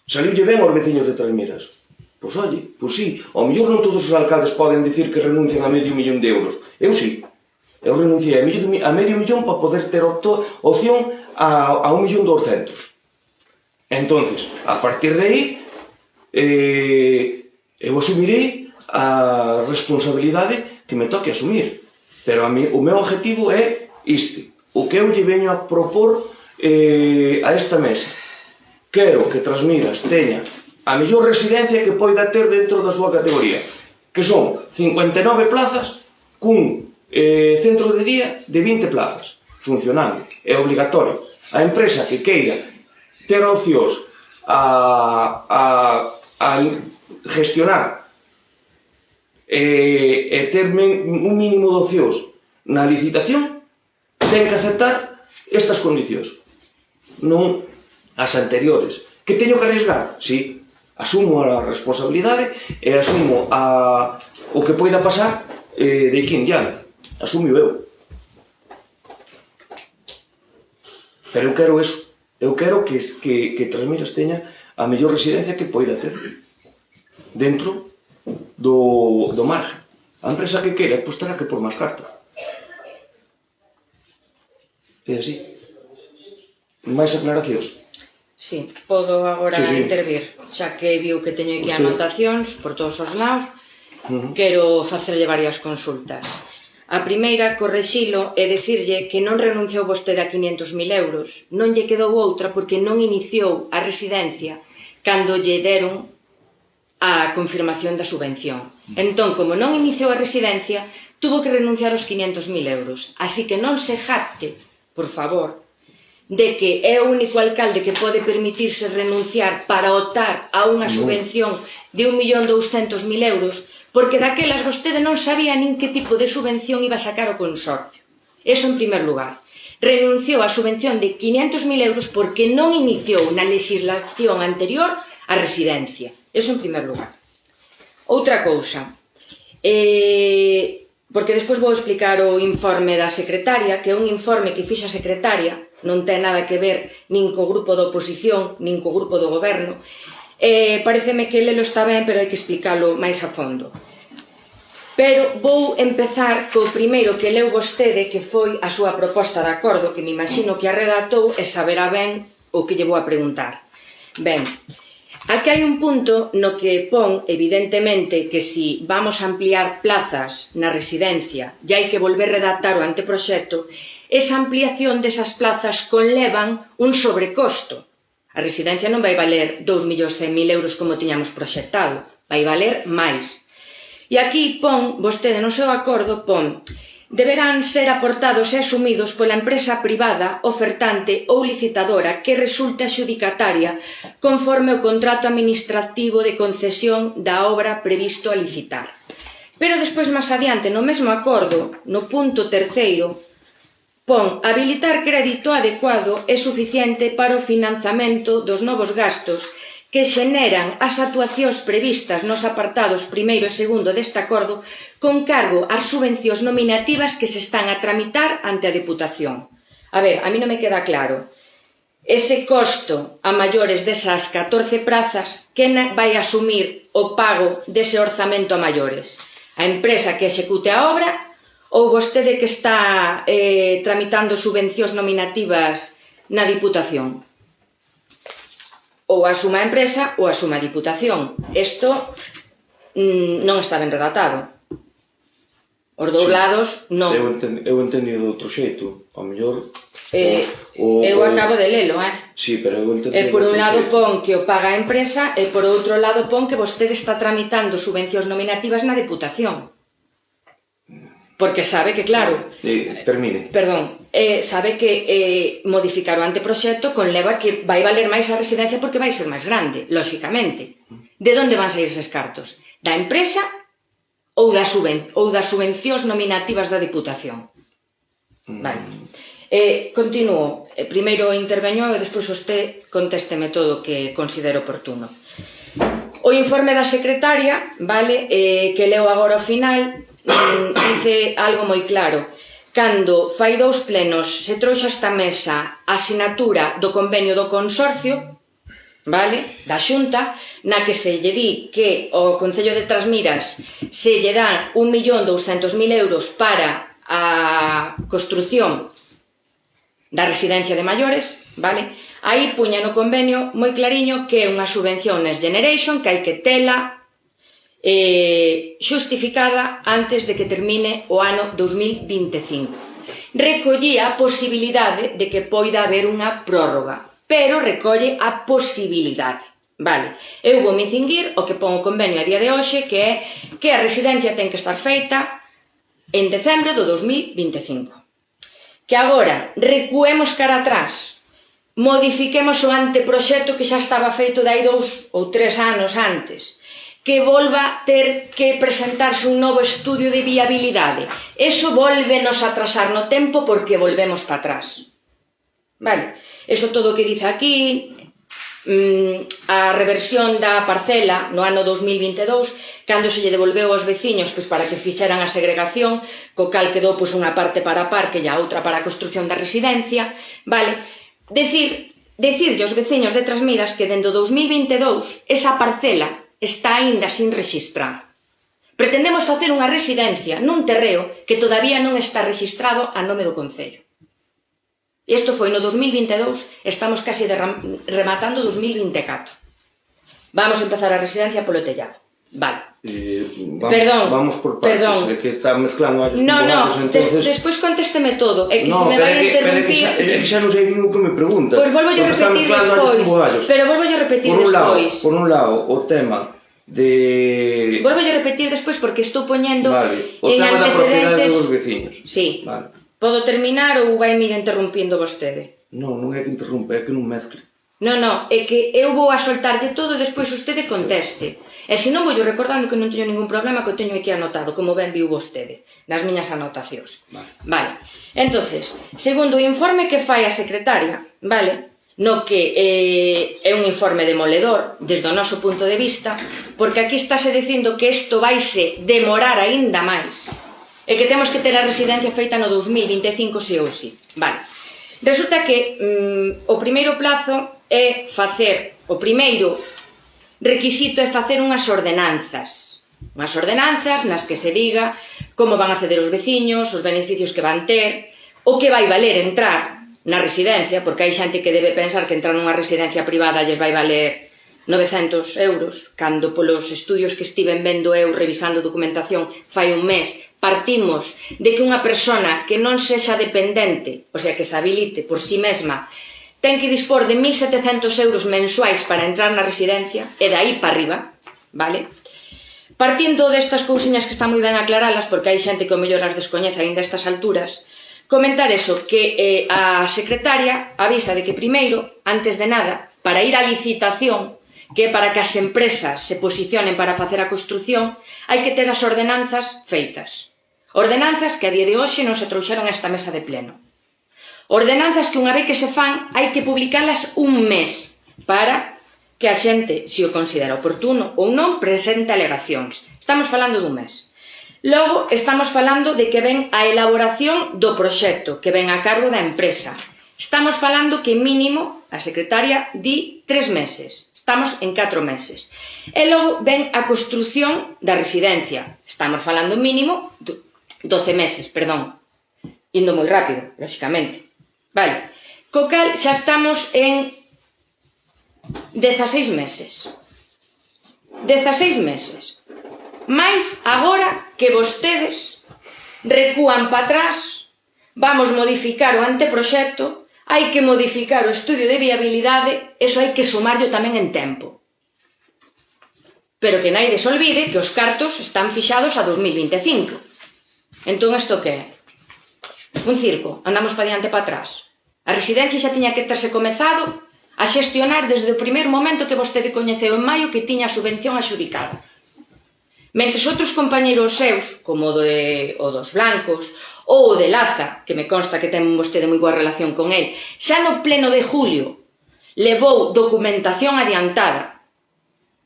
Saliulle ben aos veciños de Trasmiras. Pois oye, pois sí, ao mellor non todos os alcaldes poden dicir que renuncian a medio millón de euros. Eu sí. Eu renunciei a medio millón para poder ter opción a 1.200.000. Entonces, a partir de aí, eu asumirei a responsabilidade que me toque asumir. Pero o meu objetivo é este. O que eu lle veño a propor a esta mesa. Quero que Trasmiras teña a mellor residencia que poida ter dentro da súa categoría, que son 59 plazas cun centro de día de 20 plazas, funcionando. É obligatorio. A empresa que queira ter opcións a gestionar e terme un mínimo de ocións na licitación, ten que aceptar estas condicións, non as anteriores. Que teño que arriesgar? Sí, asumo a responsabilidade e asumo o que poida pasar de aquí en diante. Asumo eu. Pero eu quero eso. Eu quero que Trasmiras teña a mellor residencia que poida ter dentro do margen. A empresa que quera, pois terá que pôr máis carta. É así. Máis aclaracións? Sí, podo agora intervir, xa que viu que teño aquí anotacións por todos os lados, quero facerlle varias consultas. A primeira, correxilo e dicirlle que non renunciou vostede a 500.000 euros, non lle quedou outra porque non iniciou a residencia cando lle deron a confirmación da subvención. Entón, como non iniciou a residencia, tuvo que renunciar aos 500.000 euros. Así que non se jacte, por favor, de que é o único alcalde que pode permitirse renunciar para optar a unha subvención de 1.200.000 euros, porque daquelas vostede non sabía nin que tipo de subvención iba a sacar o consorcio. Eso en primer lugar. Renunciou á subvención de 500.000 euros porque non iniciou na legislación anterior a residencia. Eso en primer lugar. Outra cousa, porque despois vou explicar o informe da secretaria, que é un informe que fixo a secretaria, non ten nada que ver nin co grupo da oposición, nin co grupo do goberno. Pareceme que lelo está ben, pero hai que explicalo máis a fondo. Pero vou empezar co primeiro que leu vostede, que foi a súa proposta de acordo, que me imagino que a redactou e saberá ben o que lle vou a preguntar. Ben, aquí hai un punto no que pon, evidentemente, que si vamos a ampliar plazas na residencia e hai que volver a redactar o anteproxecto, esa ampliación desas plazas conlevan un sobrecosto. A residencia non vai valer 2.100.000 euros como tiñamos proxectado, vai valer máis. E aquí pon, vostede no seu acordo, pon, deberán ser aportados e asumidos pola empresa privada, ofertante ou licitadora que resulte adxudicataria conforme o contrato administrativo de concesión da obra previsto a licitar. Pero despois, máis adiante, no mesmo acordo, no punto terceiro, pon habilitar crédito adecuado e suficiente para o financiamento dos novos gastos que xeneran as actuacións previstas nos apartados primeiro e segundo deste acordo con cargo ás subvencións nominativas que se están a tramitar ante a Deputación. A ver, a mí non me queda claro. Ese costo a maiores desas 14 prazas, quen vai asumir o pago dese orzamento a maiores? A empresa que execute a obra ou vostede que está tramitando subvencións nominativas na Diputación? Ou asuma a empresa ou asuma a Diputación. Isto non está ben redactado. Os dous lados non. Eu entendi de outro xeito. Ao mellor... Eu acabo de lelo, Sí, pero eu entendi de outro xeito. Por un lado pon que o paga a empresa e por outro lado pon que vostede está tramitando subvencións nominativas na Deputación. Porque sabe que, claro... Termine. Perdón. Sabe que modificar o anteproxecto conleva que vai valer máis a residencia porque vai ser máis grande, lóxicamente. De onde van sair eses cartos? Da empresa ou das subvencións nominativas da Diputación? Vale. Continuo. Primeiro interveño e despois vostede contésteme todo o que considero oportuno. O informe da secretaria, vale, que leo agora ao final, dice algo moi claro. Cando fai 2 plenos se trouxa esta mesa a sinatura do convenio do consorcio, vale, da Xunta, na que se lle di que ao Concello de Trasmiras se lle dan 1.200.000 euros para a construción da residencia de maiores, vale? Aí puña no convenio moi clariño que é unha subvención Next Generation que hai que tela xustificada antes de que termine o ano 2025. Recollía a posibilidade de que poida haber unha prórroga, pero recolle a posibilidade. Vale, eu vou me cinguir o que pon o convenio a día de hoxe, que é que a residencia ten que estar feita en decembro do 2025. Que agora recuemos cara atrás, modifiquemos o anteproxecto que xa estaba feito dai 2 ou 3 anos antes, que volva a ter que presentarse un novo estudio de viabilidade. Eso volvenos a atrasar no tempo porque volvemos para atrás. Vale, eso todo o que dice aquí, a reversión da parcela no ano 2022, cando se lle devolveu aos veciños para que fixeran a segregación, co cal quedou unha parte para a parque e a outra para a construción da residencia, vale? Decirlle aos veciños de Trasmiras que dende o 2022 esa parcela está aínda sin rexistrar. Pretendemos facer unha residencia nun terreo que todavía non está rexistrado a nome do concello. Isto foi no 2022, estamos casi rematando o 2024. Vamos a empezar a residencia polo tellado. Vale. Vamos por partes, é que está mezclando varios boatos, entonces... Despois contésteme todo, é que se me vai a interrumpir... Xa non sei o que me pregunta. Pois volvo a repetir despois, pero volvo a repetir despois. Por un lado, o tema de... Volvo a repetir despois porque estou poñendo en antecedentes... O tema da propiedade dos veciños. Sí. Podo terminar ou vai me ir interrumpindo vostede? Non é que interrumpe, é que non mezcle. Non, é que eu vou a soltarlle todo e despois vostede conteste. E se non vou recordando que non teño ningún problema, que o teño aquí anotado, como ben viu vostede, nas miñas anotacións. Vale. Entonces, segundo o informe que fai a secretaria, vale, no que é un informe demoledor, desde o noso punto de vista, porque aquí estáse dicindo que isto vaise demorar aínda máis, e que temos que ter a residencia feita no 2025 si ou si. Vale. Resulta que o primeiro plazo é facer, o primeiro requisito é facer unhas ordenanzas nas que se diga como van a acceder os veciños, os beneficios que van ter, o que vai valer entrar na residencia, porque hai xente que debe pensar que entrar nunha residencia privada lles vai valer 900 euros, cando polos estudios que estiven vendo eu revisando documentación fai un mes, partimos de que unha persona que non sexa dependente, o sea, que se habilite por si mesma, ten que dispor de 1.700 euros mensuais para entrar na residencia, e de aí para arriba, vale? Partindo destas cousiñas que está moi ben aclaralas, porque hai xente que o mellor as descoñece aínda a estas alturas, comentar eso, que a secretaria avisa de que primeiro, antes de nada, para ir á licitación, que é para que as empresas se posicionen para facer a construción, hai que ter as ordenanzas feitas. Ordenanzas que a día de hoxe non se trouxeron a esta mesa de pleno. Ordenanzas que unha vez que se fan hai que publicalas un mes para que a xente, se o considera oportuno ou non, presente alegacións. Estamos falando dun mes. Logo, estamos falando de que ven a elaboración do proxecto, que ven a cargo da empresa. Estamos falando que mínimo, a secretaria di 3 meses. Estamos en 4 meses. E logo ven a construción da residencia. Estamos falando mínimo 12 meses, perdón. Indo moi rápido, lóxicamente. Vale. Co cal xa estamos en 16 meses. 16 meses. Mais agora que vostedes recúan para atrás, vamos modificar o anteproxecto, hai que modificar o estudio de viabilidade, eso hai que sumarlo tamén en tempo. Pero que naide se olvide que os cartos están fixados a 2025. Entón, isto que é? Un circo, andamos para diante e para atrás. A residencia xa tiña que terse comezado a xestionar desde o primeiro momento que vostede coñeceu en maio que tiña a subvención axudicada. Mentres outros compañeiros seus, como o dos Blancos, ou o de Laza, que me consta que ten vostede moi boa relación con el, xa no pleno de julio levou documentación adiantada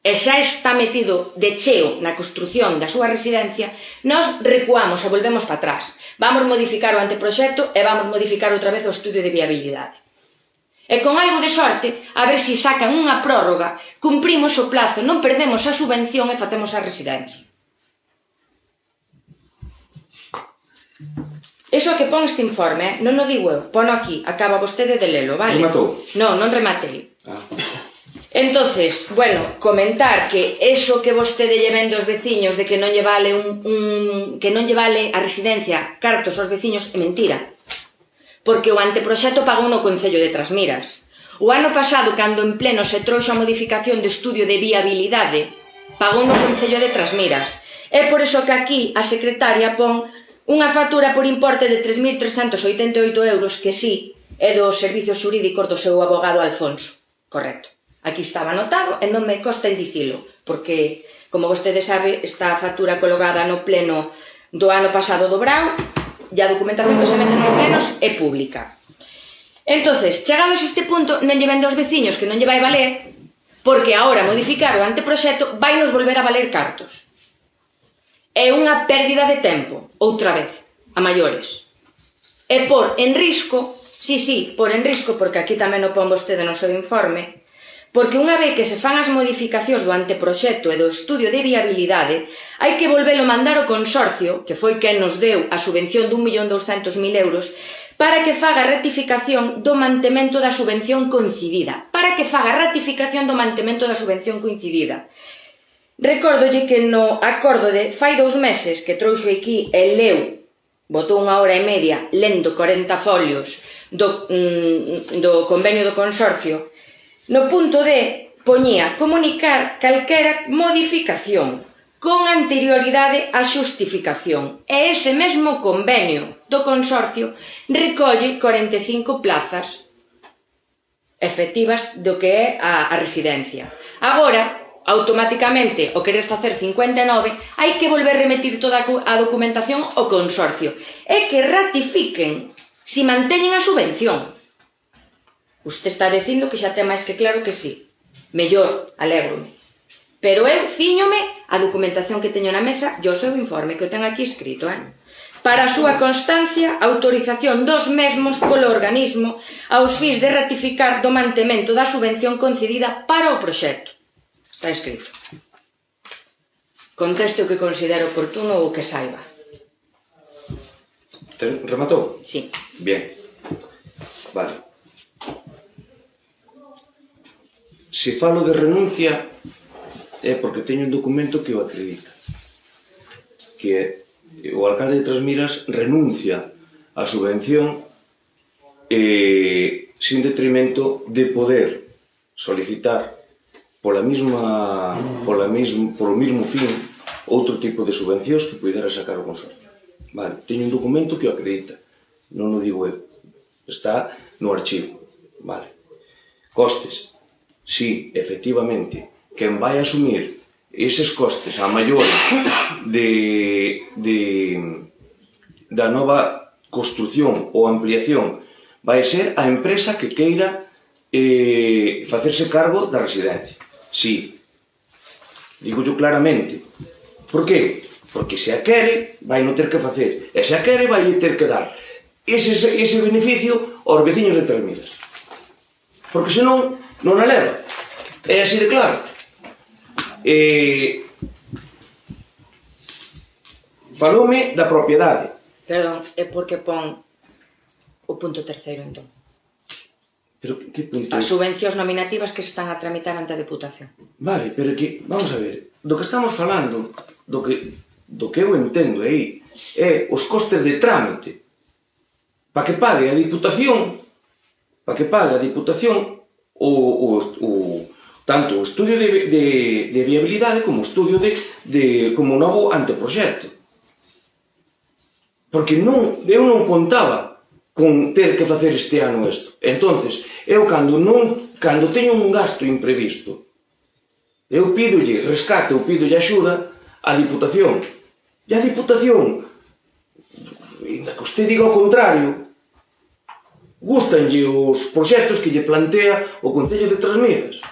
e xa está metido de cheo na construción da súa residencia, nós recuamos e volvemos para atrás. Vamos modificar o anteproxecto e vamos modificar outra vez o estudio de viabilidade. E con algo de sorte, a ver se sacan unha prórroga, cumprimos o plazo, non perdemos a subvención e facemos a residencia. Iso que pon este informe, non o digo eu, pono aquí, acaba vostede de lelo, vale? Rematou? Non rematei. Entonces, bueno, comentar que eso que vostede lle vende aos veciños de que non lle vale que non lle vale a residencia cartos aos veciños é mentira. Porque o anteproxecto pagou no Concello de Trasmiras. O ano pasado, cando en pleno se trouxo a modificación do estudio de viabilidade, pagou no Concello de Trasmiras. É por iso que aquí a secretaria pon unha factura por importe de 3.388 euros, que sí, é dos servicios xurídicos do seu abogado Alfonso. Correcto. Aquí estaba anotado e non me costa en dicilo, porque Como vostede sabe, está a factura colgada no pleno do ano pasado do Brao e a documentación que se mete nos plenos é pública. Entonces, chegados a este punto, non lle vende aos veciños que non lle vai valer, porque agora modificar o anteproxecto vai nos volver a valer cartos. É unha pérdida de tempo, outra vez, a maiores. E por en risco, sí, por en risco, porque aquí tamén o pon vostede no seu informe, porque unha vez que se fan as modificacións do anteproxecto e do estudio de viabilidade, hai que volvelo mandar ao consorcio, que foi quen nos deu a subvención de 1.200.000 euros, para que faga ratificación do mantemento da subvención coincidida. Recórdolle que no acordo de fai 2 meses que trouxo aquí e leu, botou 1 hora e media lendo 40 folios do convenio do consorcio, no punto D poñía comunicar calquera modificación con anterioridade á xustificación. E ese mesmo convenio do consorcio recolle 45 plazas efectivas do que é a residencia. Agora, automáticamente, o querer facer 59, hai que volver a remitir toda a documentación ao consorcio e que ratifiquen si manteñen a subvención. Usted está dicindo que xa ten máis que claro que sí. Mellor, alégrome. Pero eu ciñome a documentación que teño na mesa e o seu informe, que o ten aquí escrito, para a súa constancia, autorización dos mesmos polo organismo aos fins de ratificar do mantemento da subvención concedida para o proxecto. Está escrito. Conteste o que considero oportuno ou o que saiba. Rematou? Sí. Bien. Vale. Se falo de renuncia é porque teño un documento que o acredita. Que o alcalde de Trasmiras renuncia á subvención sin detrimento de poder solicitar polo mesmo fin outro tipo de subvencións que pudera sacar o consorcio. Vale, teño un documento que o acredita, non o digo eu, está no archivo. Vale. Costes, sí, efectivamente, quen vai asumir eses costes a maiores da nova construción ou ampliación vai ser a empresa que queira facerse cargo da residencia. Sí, digo yo claramente. Por qué? Porque se a quere, vai non ter que facer. E se a quere, vai ter que dar ese beneficio aos veciños de Trasmiras. Porque senón, non a leva. É así de claro. Faloume da propiedade. Perdón, é porque pon o punto terceiro, entón. Pero que punto? As subvencións nominativas que se están a tramitar ante a Deputación. Vale, pero que, vamos a ver, do que estamos falando, do que eu entendo aí, é os costes de trámite. Para que pague a Diputación, tanto o estudio de viabilidade como o estudio como novo anteproxecto. Porque eu non contaba con ter que facer este ano isto. Entonces, eu cando teño un gasto imprevisto, eu pídolle rescate ou pídolle axuda á Diputación. E a Diputación, ainda que usted diga o contrario, gustanlle os proxectos que lle plantea o Concello de Trasmiras.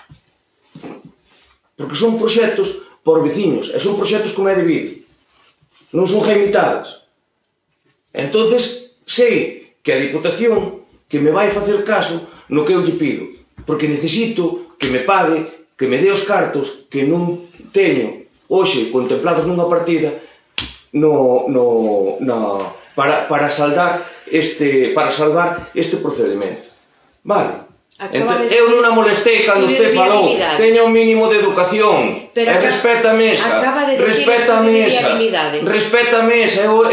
Porque son proxectos por veciños, e son proxectos como é debido. Non son jaimitadas. Entonces, sei que a Diputación que me vai facer caso no que eu lle pido, porque necesito que me pague, que me dé os cartos que non teño hoxe contemplados nunha partida para salvar este procedimento. Vale. Eu non a molestei cando usted falou, teña un mínimo de educación, e respeta a mesa,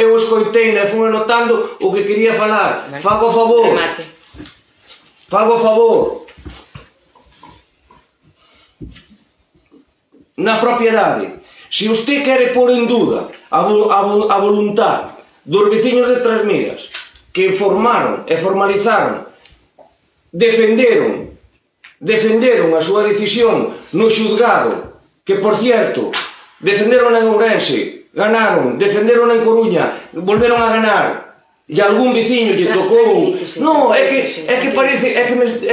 eu escoitei e fui anotando o que quería falar. Fago a favor. Na propiedade, se usted quere pôr en duda a voluntad dos veciños de Trasmiras que formaron e formalizaron, defenderon a súa decisión no xulgado, que, por cierto, defenderon en Ourense, ganaron, defenderon en Coruña, volveron a ganar, e algún veciño lle tocou. Non, é que parece, é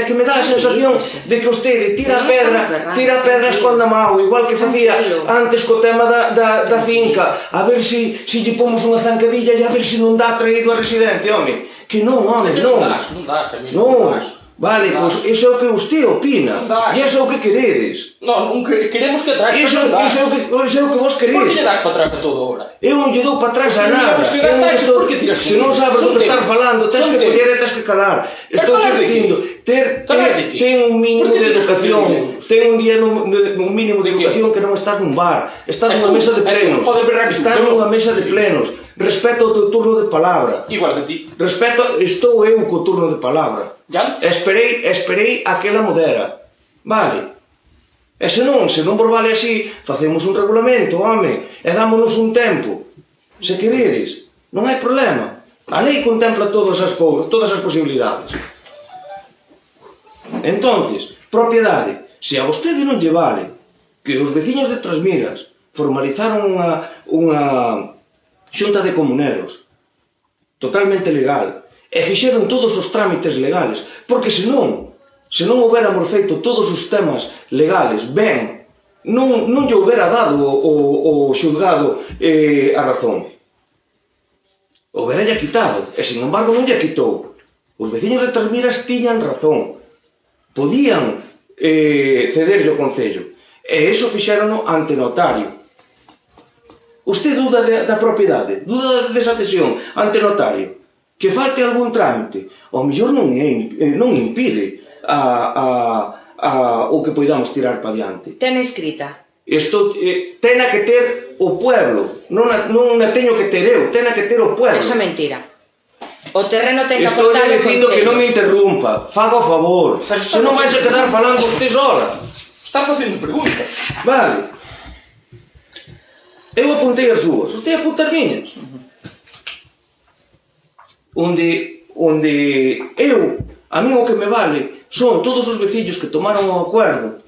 que me dá a sensación de que vostede tira a pedra esconda mau, igual que facía antes co tema da finca, a ver se lle pomos unha zancadilla e a ver se non dá traído a residencia, home. Que non, home, non. Non. Vale, pois iso é o que vostede opina. E iso é o que queredes. Non queremos que atrás. Iso é o que vos queredes. Por que lle das para atrás a todo ahora? Eu non lle dou para atrás a nada. Se non sabes do que estás falando, tens que coller e tens que calar. Estou che dicindo, ten un mínimo de educación, ten un mínimo de educación que non estás nun bar, estás nunha mesa de plenos, estás nunha mesa de plenos. Respecto ao teu turno de palabra. Igual que ti. Estou eu co turno de palabra. Esperei a que ela modera. Vale. E se non vos vale así, facemos un regulamento, home, e dámonos un tempo. Se queredes, non hai problema. A lei contempla todas as posibilidades. Entonces, propiedade. Se a vostede non lle vale que os veciños de Trasmiras formalizaron unha xunta de comuneros totalmente legal e fixeron todos os trámites legales, porque se non houbéramos feito todos os temas legales ben, non lle houbera dado o xulgado a razón, houbera lle quitado, e sin embargo non lle quitou. Os veciños de Trasmiras tiñan razón, podían cederlle o concello, e iso fixérono ante notario. Usted duda da propiedade, duda desa cesión ante notario, que falte algún trámite, ao mellor non impide o que poidamos tirar para diante. Ten escrita? Tena que ter o pueblo, non a teño que ter eu, tena que ter o pueblo. Esa é mentira. O terreno ten que aportar o concello. Estou dicindo que non me interrumpa, faga o favor, se non vais a quedar falando usted sola. Está facendo preguntas. Vale. Eu apuntei as súas, usted apunta as miñas. Onde a mí o que me vale son todos os veciños que tomaron o acordo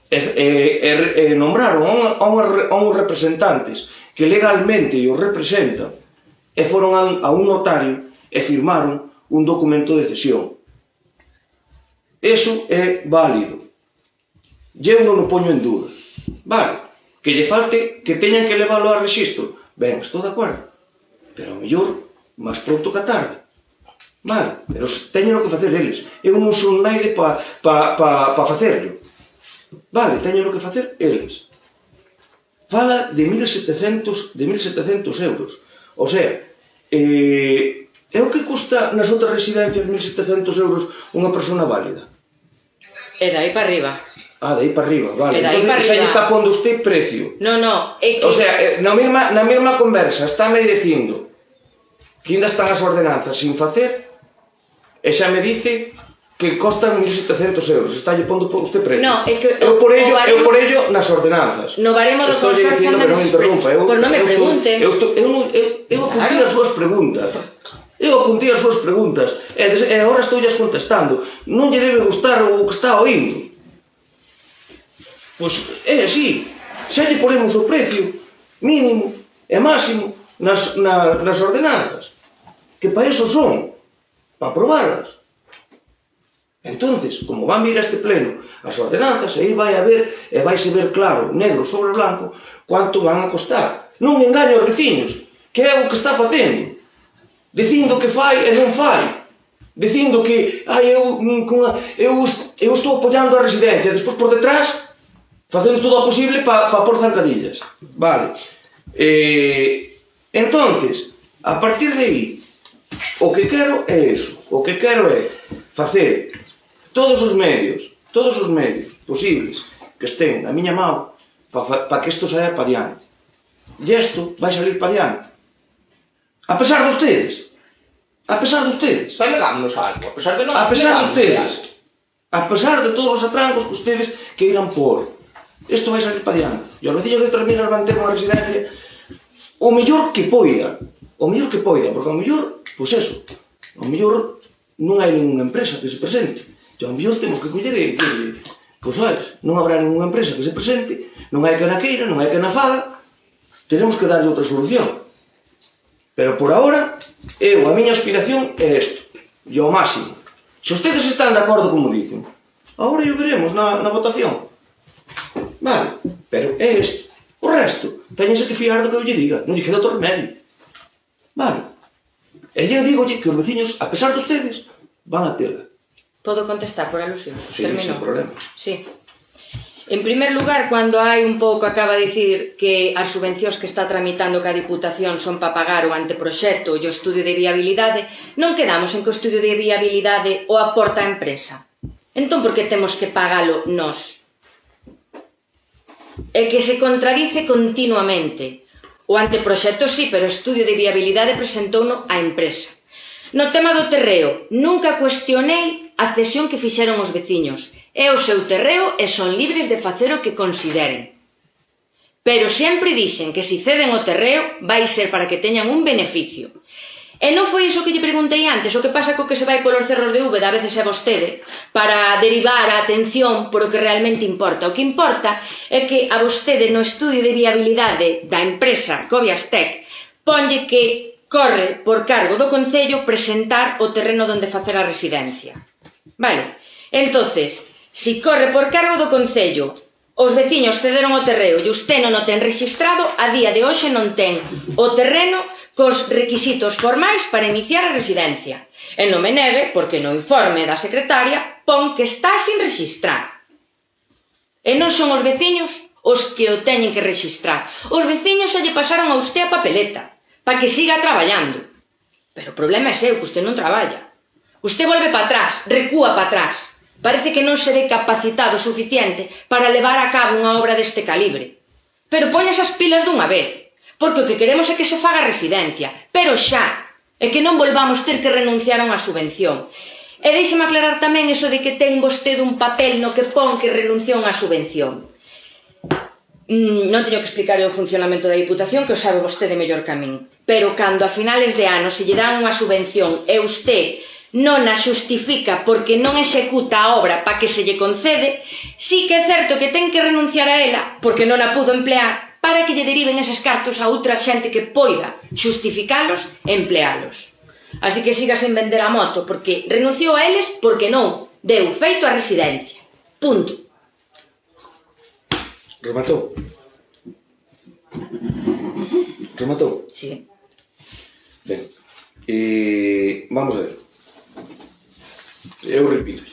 e nombraron a uns representantes que legalmente os representan e foron a un notario e firmaron un documento de cesión. Eso é válido. Eu non o poño en dúda. Vale. Que lle falte, que teñan que leválo a rexistro. Ben, estou de acordo. Pero ao mellor, máis pronto que tarde. Vale, pero teñen que facer eles. Eu non son naide pa facerlo. Vale, teñen que facer eles. Fala de 1.700 euros. O sea, é o que custa nas outras residencias 1.700 euros unha persona válida? E dai para arriba. Ah, de aí para arriba, vale. Entón, xa lle está pondo usted precio. No, é que... O sea, na mesma conversa estáme dicindo que ainda están as ordenanzas sin facer e xa me dice que costan 1.700 euros. Está lle pondo usted precio. No, é que... Eu por ello nas ordenanzas. No baremo do consorcio dicindo que non me interrumpa. Pois non me pregunte. Eu apuntei as súas preguntas. E agora estou lles contestando. Non lle debe gustar o que está oindo. Pois é así, xa lle ponemos o precio mínimo e máximo nas ordenanzas, que para iso son, para aprobarlas. Entonces, como van vir a este pleno as ordenanzas, aí vai haber, e vai se ver claro, negro sobre blanco, quanto van a costar. Non engañe os veciños, que é o que está facendo, dicindo que fai e non fai, dicindo que eu estou apoiando a residencia, despois por detrás facendo todo o posible para pôr zancadillas. Vale. Entonces, a partir de aí, o que quero é iso. O que quero é facer todos os medios posibles que estén na miña mão para que isto saia para diante. E isto vai salir para diante. A pesar de ustedes. Vai negarnos algo, a pesar de nós. A pesar de ustedes. A pesar de todos os atrancos que ustedes queiran pôr. Isto vai salir para diante. E os veciños de Trasmiras van ter unha residencia o mellor que poida, porque o mellor, pois eso, o mellor non hai ninguna empresa que se presente. E o mellor temos que coller e dicirle, Pois sabes, non habrá ninguna empresa que se presente, non hai que na queira, non hai que na faga, tenemos que darlle outra solución. Pero por ahora, a miña aspiración é isto, e ao máximo. Se ustedes están de acordo como dicen, agora o veremos na votación. Vale, pero é isto. O resto, teñense que fiar do que eu lle diga, non lle queda outro remedio. Vale. E lle digolle que os veciños, a pesar de ustedes, van a terla. Podo contestar por alusión? Sí, sin problema. Sí. En primer lugar, cando hai un pouco acaba de dicir que as subvencións que está tramitando ca Diputación son para pagar o anteproxecto e o estudio de viabilidade, non quedamos en que o estudio de viabilidade o aporta a empresa. Entón, por que temos que pagalo nós? É que se contradice continuamente. O anteproxecto sí, pero o estudio de viabilidade presentouno a empresa. No tema do terreo, nunca cuestionei a cesión que fixeron os veciños. É o seu terreo e son libres de facer o que consideren. Pero sempre dixen que se ceden o terreo vai ser para que teñan un beneficio. E non foi iso que lle preguntei antes, o que pasa co que se vai polos cerros de Úbeda, a veces é vostede, para derivar a atención por o que realmente importa. O que importa é que a vostede no estudio de viabilidade da empresa Coviastec ponlle que corre por cargo do Concello presentar o terreno onde facer a residencia. Vale, entonces, se corre por cargo do Concello, os veciños cederon o terreo e usted non o ten rexistrado, a día de hoxe non ten o terreno cos requisitos formais para iniciar a residencia. E non me negue, porque no informe da secretaria pon que está sin rexistrar. E non son os veciños os que o teñen que rexistrar. Os veciños xa lle pasaron a usted a papeleta, para que siga traballando. Pero o problema é seu, que usted non traballa. Usted volve para atrás, recúa para atrás. Parece que non se ve capacitado suficiente para levar a cabo unha obra deste calibre. Pero poñas as pilas dunha vez, porque o que queremos é que se faga residencia, pero xa, e que non volvamos ter que renunciar a unha subvención. E deixeme aclarar tamén eso de que ten vostede un papel no que pon que renunciou a unha subvención. Non teño que explicar o funcionamento da Diputación, que o sabe vostede mellor que a min. Pero cando a finales de ano se lle dan unha subvención e usted non a xustifica porque non executa a obra para que se lle concede, sí que é certo que ten que renunciar a ela porque non a pudo emplear para que lle deriven eses cartos a outra xente que poida xustificalos e emplealos. Así que siga sen vender a moto, porque renunciou a eles porque non deu feito a residencia. Punto. Rematou? Rematou? Sí. Ben, vamos a ver. Eu repito,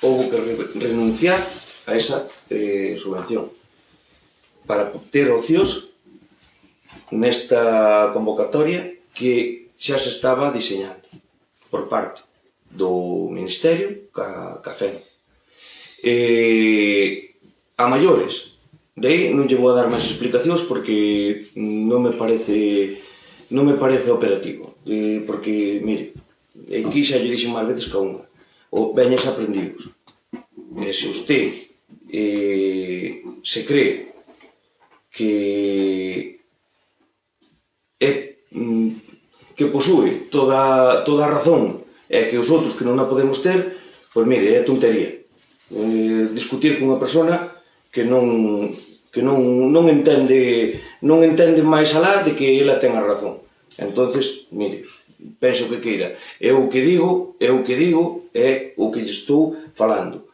houve que renunciar a esa subvención para ter opcións nesta convocatoria que xa se estaba diseñando por parte do Ministerio ca FEN. A maiores, de aí non lle vou a dar máis explicacións porque non me parece operativo, porque, mire, aquí xa lle dixen máis veces que a unha, o veñes aprendidos. Se usted se cree que posúe toda a razón e que os outros que non a podemos ter, pois mire, é tontería. Discutir con unha persona que non entende máis alá de que ela ten a razón. Entonces, mire, penso que queira. O que digo é o que lle estou falando.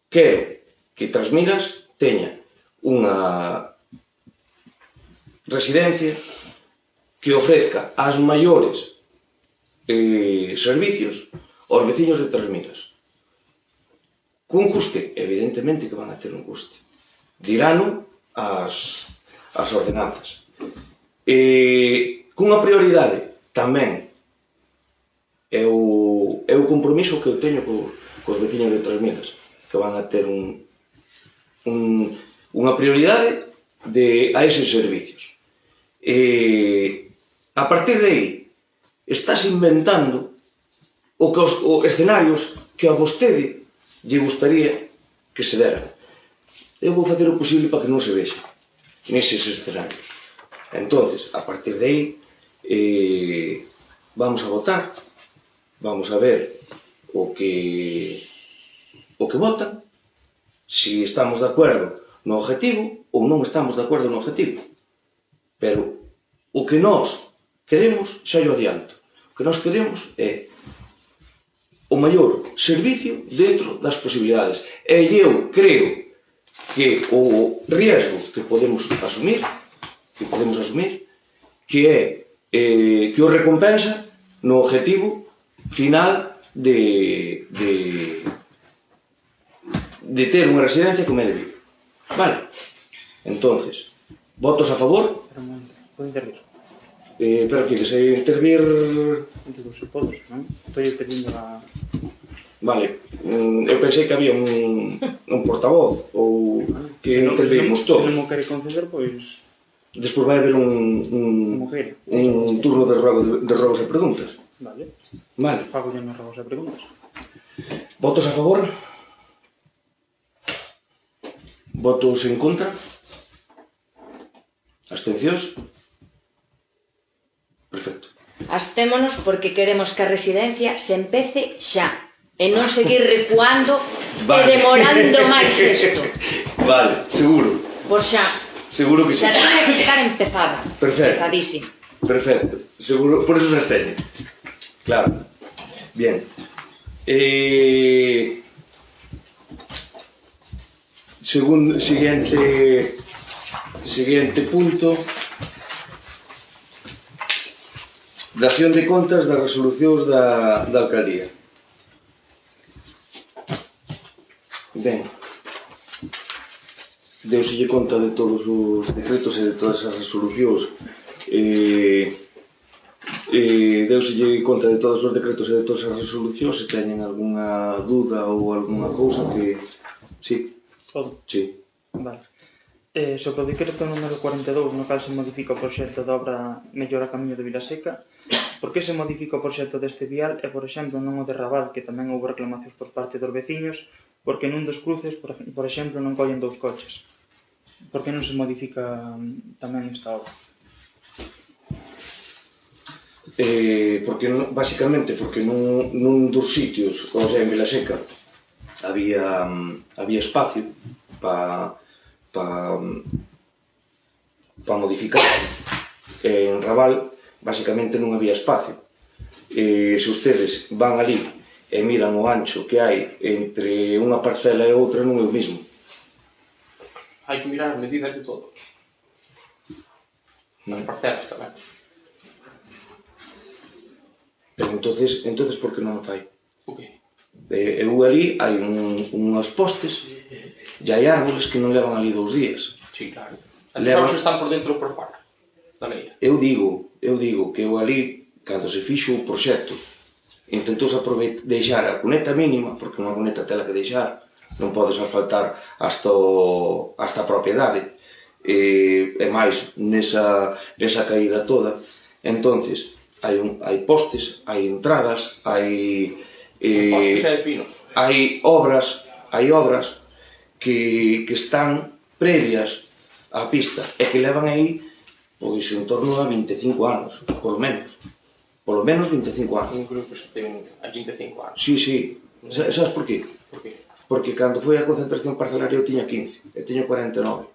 Quero que Trasmiras teña unha residencia que ofrezca as maiores servicios aos veciños de Trasmiras. Cun custe? Evidentemente que van a ter un custe. Dirano as ordenanzas. Cunha prioridade tamén é o compromiso que eu teño cos veciños de Trasmiras, que van a ter unha prioridade a eses servicios. A partir de aí, estás inventando os escenarios que a vostede lle gustaría que se deran. Eu vou facer o posible para que non se vexa neses escenarios. Entonces, a partir de aí, vamos a votar, vamos a ver o que o que votan, si estamos de acordo no objetivo ou non estamos de acordo no objetivo. Pero o que nós queremos, xa yo adianto, o que nós queremos é o maior servicio dentro das posibilidades. E eu creo que o riesgo que podemos asumir, que é que o recompensa no objetivo final de ter unha residencia como é debido. Vale? Entonces, votos a favor? Espera un momento, podo intervir? Pero que se intervir... Digo, se podo, non? Estou pedindo a... Vale, eu pensei que había un portavoz ou que intervimos todos. Se non mo quere conceder, pois... Despois vai haber un turno de robos e preguntas. Vale. Vale. Fago ya nos robos e preguntas. Votos a favor? Votos en contra? Abstencións? Perfecto. Abstémonos porque queremos que a residencia se empece xa e non seguir recuando e demorando máis isto. Vale, seguro. Por xa. Seguro que sí. Xa tiene que estar empezada. Perfecto. Empezadísimo. Perfecto. Seguro, por eso se absteñe. Claro. Bien. Siguiente punto. Dación de contas das resolucións da alcaldía. Ben, deuselle conta de todos os decretos e de todas as resolucións, deuselle conta de todos os decretos e de todas as resolucións. Se teñen algunha dúda ou algunha cousa que... Sí? Todo? Sí. Vale. Sobre o decreto número 42, no cal se modifica o proxecto de obra Mellora Camiño de Vilaseca, por que se modifica o proxecto deste vial e, por exemplo, non o de Raval, que tamén houve reclamacións por parte dos veciños, porque nun dos cruces, por exemplo, non collen 2 coches? Por que non se modifica tamén esta obra? Basicamente porque nun dos sitios, o sea, en Vilaseca, había espacio para modificar. En Raval basicamente non había espacio. Se ustedes van ali e miran o ancho que hai entre unha parcela e outra, non é o mismo. Hai que mirar as medidas de todo. Nas parcelas tamén. Pero entonces por que non o fai? O que? Eu ali hai unhas postes e hai árboles que non levan ali 2 días. Sí, claro. As árboles están por dentro ou por fora da leira. Eu digo que eu ali, cando se fixo o proxecto, intentouse deixar a cuneta mínima, porque unha cuneta tela que deixar, non podes asfaltar hasta a propiedade, e máis nesa caída toda. Entonces, hai postes, hai entradas, hai postes e de pinos. Hai obras que están previas á pista e que levan aí pois en torno a 25 anos, polo menos 25 anos. Un grupo que ten a 25 anos. Sí. Sabes por qué? Por qué? Porque cando foi a concentración parcelaria eu tiña 15, eu teño 49.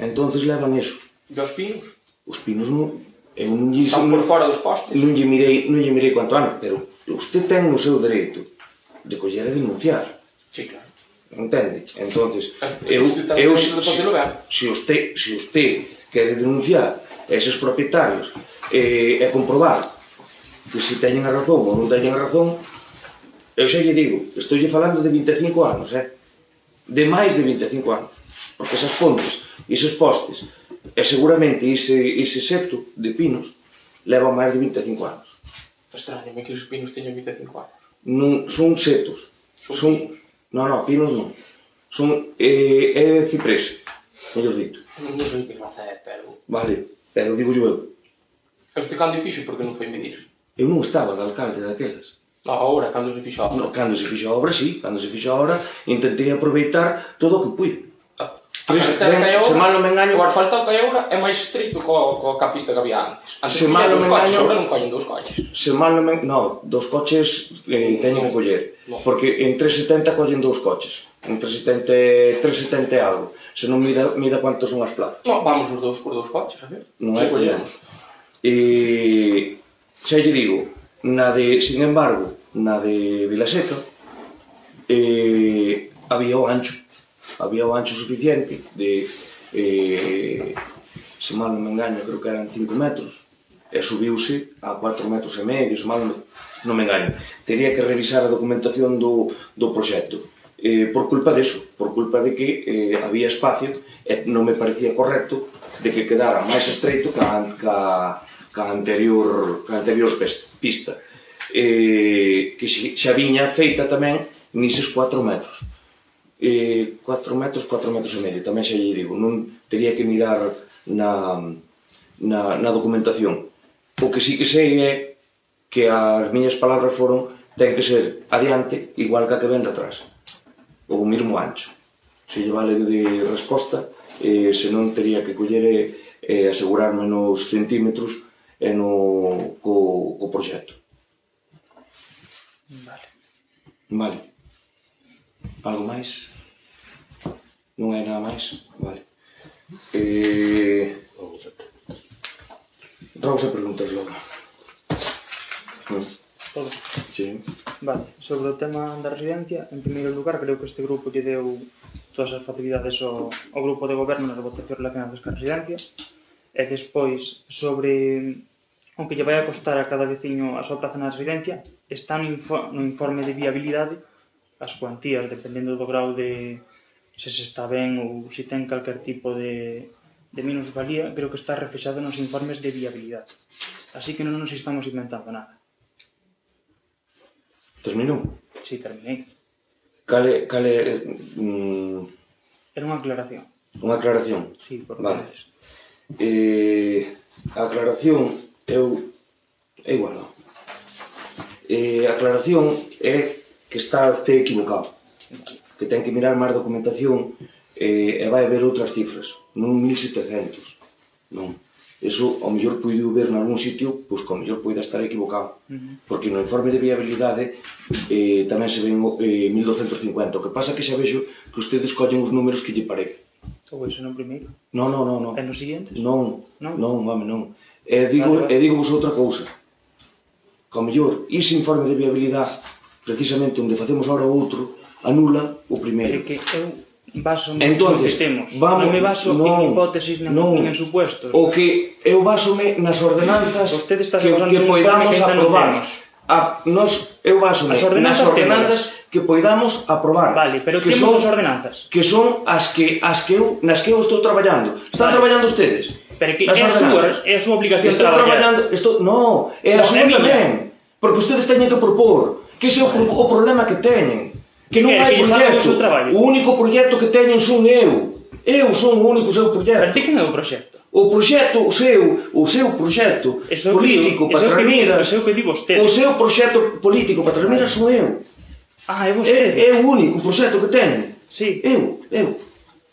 Entonces levan eso. E os pinos? Os pinos non... Están por fora dos postes? Non lle mirei cuánto ano, pero usted ten o seu dereito de coller e denunciar. Sí, claro. Entende? Entonces, se usted quere denunciar eses propietarios e comprobar que se teñen a razón ou non teñen a razón, eu xa lle digo, estou falando de 25 anos, de máis de 25 anos, porque esas pontes, eses postes, e seguramente ese seto de pinos leva máis de 25 anos. Extrañame que os pinos teñen 25 anos. Non, son setos. Son pinos? Non, pinos non. Son ciprés, mellor dito. Non sei que raza é, pero... Vale, pero digo eu. E usted cando fixo, por que non foi medir? Eu non estaba de alcalde daquelas. Non, agora, cando se fixo a obra? Cando se fixo a obra, sí. Cando se fixo a obra, intentei aproveitar todo o que pude. Se mal non me engaño... O asfaltado que hai agora é máis estreito coa pista que había antes. Antes Se mal non me engaño... Agora non collen 2 coches. Se mal non me... No, 2 coches teñen que coller. Porque en 370 collen 2 coches. En 370 e algo. Se non mida cuántos son as plazas. No, vamos os 2 por 2 coches, a ver. Non é collemos. Xa lle digo, sin embargo, na de Vilaseca, había o ancho suficiente de, se mal non me engaño, creo que eran 5 metros, e subiuse a 4 metros e medio, se mal non me engaño. Tería que revisar a documentación do proxecto, por culpa deso, por culpa de que había espacio e non me parecía correcto de que quedara máis estreito ca anterior pista, que xa viña feita tamén nises 4 metros. 4 metros e medio, tamén xa lle digo, non tería que mirar na documentación. O que sí que sei é que as miñas palabras foron ten que ser adiante igual que a que ven de atrás, o mismo ancho. Se lle vale de resposta, se non tería que coller e asegurarme nos centímetros e co proxecto. Vale. Algo máis? Non hai nada máis? Vale. Vamos a preguntas logo. Todo. Sí. Vale, sobre o tema da residencia, en primeiro lugar, creo que este grupo lle deu todas as facilidades ao grupo de goberno nas votacións relacionadas con a residencia. E despois, sobre o que lle vai a costar a cada veciño a súa plaza na residencia, está no informe de viabilidade as cuantías, dependendo do grau de se está ben ou se ten calquer tipo de minusvalía, creo que está reflexado nos informes de viabilidade. Así que non nos estamos inventando nada. Terminou? Si, terminei. Cale... Era unha aclaración. Unha aclaración? Si, por vale. veces. A aclaración é igual. A aclaración é que está usted equivocado, que ten que mirar máis documentación e vai haber outras cifras, non 1700, non. Eso, ao mellor, puido ver nalgún sitio, pois que ao mellor poida estar equivocado, porque no informe de viabilidade tamén se ven 1250, o que pasa que xa vexo que ustedes collen os números que lle parece. Ou ese non primeiro? Non. E nos seguintes? Non. E digo vos outra cousa, que ao mellor, ese informe de viabilidade, precisamente onde facemos ahora outro, anula o primeiro. Pero que eu baso-me no que temos, non me baso en hipótesis nen en supuestos. O que eu basome nas ordenanzas que poidamos aprobar. Eu basome nas ordenanzas que poidamos aprobar. Vale, pero temos as ordenanzas. Que son nas que eu estou traballando. Están traballando ustedes? Pero que é a súa obligación traballar. Non, é a súa tamén. Porque ustedes teñen que propor. Que ese é o problema que teñen. Que non hai proxecto. O único proxecto que teñen son eu. Eu son o único seu proxecto. Pero ti quen é o proxecto? O proxecto, o seu proxecto político para Trasmiras. O seu proxecto político para Trasmiras son eu. É vostede? É o único proxecto que teñen. Sí. Eu.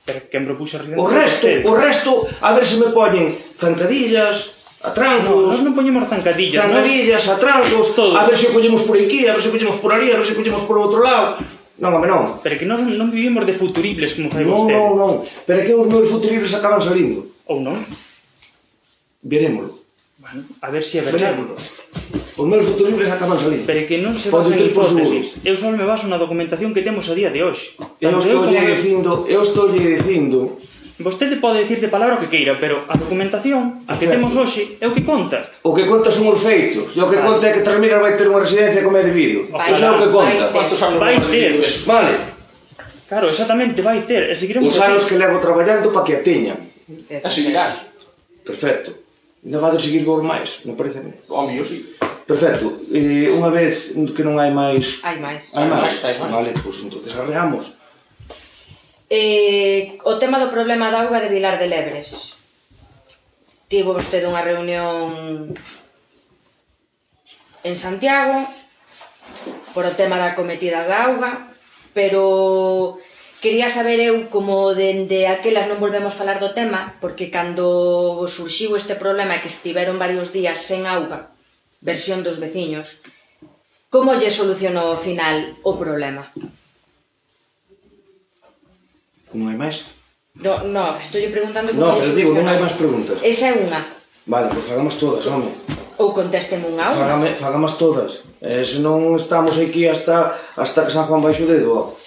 Pero quen propuxo a residencia? O resto, a ver se me poñen zancadillas, atrancos... Non, nós non poñemos zancadillas, atrancos, todo. A ver se collemos por aquí, a ver se collemos por ali, a ver se collemos por outro lado... Non, home, non. Pero que nós non vivimos de futuribles como fai vostede. Non. Pero é que os meus futuribles acaban salindo. Ou non? Verémolo. Bueno, a ver se é verdade. Os meus futuribles acaban salindo. Pero que non se basa en hipótesis. Eu só me baso na documentación que temos a día de hoxe. Eu estou dicindo... Vostede pode dicir de palabra o que queira, pero a documentación, a que temos hoxe, é o que conta. O que conta son os feitos. E o que conta é que Trasmiras vai ter unha residencia como é debido. Iso é o que conta. Quantos anos vai ter? Vale. Claro, exactamente, vai ter. E seguiremos os anos que levo traballando para que a teñan. E seguirás. Perfecto. Ainda vado seguir por máis, me parece a mí. Home, eu sí. Perfecto. Unha vez que non hai máis... Hai máis. Vale, pois entonces arreamos. O tema do problema da auga de Vilar de Lebres. Tivo vostede unha reunión en Santiago por o tema da cometida da auga, pero quería saber eu como dende aquelas non volvemos falar do tema, porque cando surxiu este problema que estiveron varios días sen auga, versión dos veciños, como lle solucionou ao final o problema? Non hai máis? No, estou preguntando No, como pero digo, non hai máis preguntas. Esa é unha. Vale, pois fagamos todas, home. Ou contésteme unha outra. Fagamos todas. Se non estamos aquí hasta que San Juan baixo o dedo.